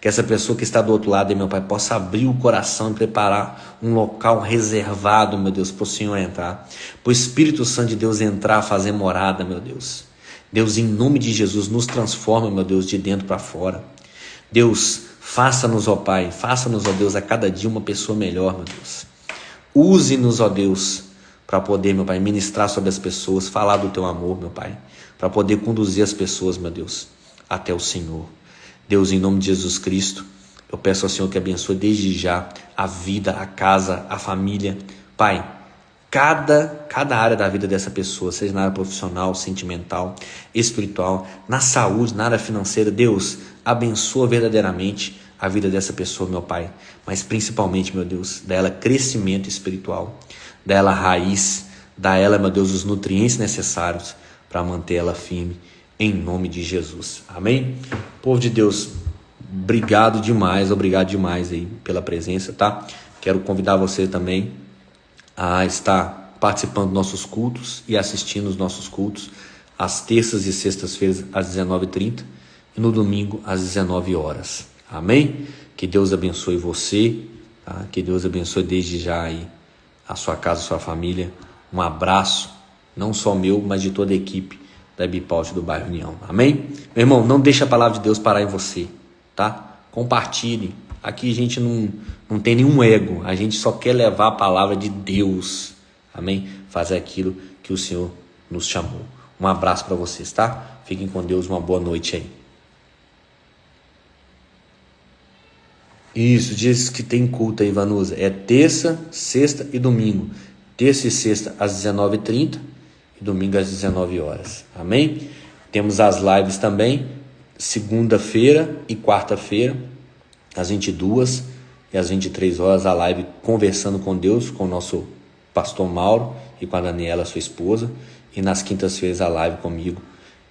[SPEAKER 1] Que essa pessoa que está do outro lado, meu Pai, possa abrir o coração e preparar um local reservado, meu Deus, para o Senhor entrar. Para o Espírito Santo de Deus entrar, fazer morada, meu Deus. Deus, em nome de Jesus, nos transforma, meu Deus, de dentro para fora. Deus, faça-nos, ó Pai, faça-nos, ó Deus, a cada dia uma pessoa melhor, meu Deus. Use-nos, ó Deus, para poder, meu Pai, ministrar sobre as pessoas, falar do Teu amor, meu Pai, para poder conduzir as pessoas, meu Deus, até o Senhor. Deus, em nome de Jesus Cristo, eu peço ao Senhor que abençoe desde já a vida, a casa, a família. Pai, cada área da vida dessa pessoa, seja na área profissional, sentimental, espiritual, na saúde, na área financeira, Deus, abençoa verdadeiramente a vida dessa pessoa, meu Pai, mas principalmente, meu Deus, dá ela crescimento espiritual, dá ela raiz, dá ela, meu Deus, os nutrientes necessários para manter ela firme, em nome de Jesus, amém? Povo de Deus, obrigado demais aí pela presença, tá? Quero convidar você também a estar participando dos nossos cultos e assistindo os nossos cultos às terças e sextas-feiras às 19h30 e no domingo às 19 horas. Amém? Que Deus abençoe você, tá? Que Deus abençoe desde já aí a sua casa, a sua família. Um abraço, não só meu, mas de toda a equipe da Bipaute do Bairro União. Amém? Meu irmão, não deixe a palavra de Deus parar em você, tá? Compartilhe. Aqui a gente não tem nenhum ego, a gente só quer levar a palavra de Deus, amém? Fazer aquilo que o Senhor nos chamou. Um abraço para vocês, tá? Fiquem com Deus, uma boa noite aí. Isso, diz que tem culto aí, Vanusa. É terça, sexta e domingo. Terça e sexta às 19h30 e domingo às 19 horas, amém? Temos as lives também, segunda-feira e quarta-feira, às 22 e às 23 horas, a live Conversando com Deus, com o nosso pastor Mauro e com a Daniela, sua esposa. E nas quintas-feiras a live comigo,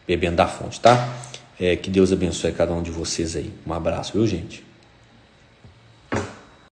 [SPEAKER 1] Bebendo da Fonte, tá? Que Deus abençoe cada um de vocês aí. Um abraço, viu, gente?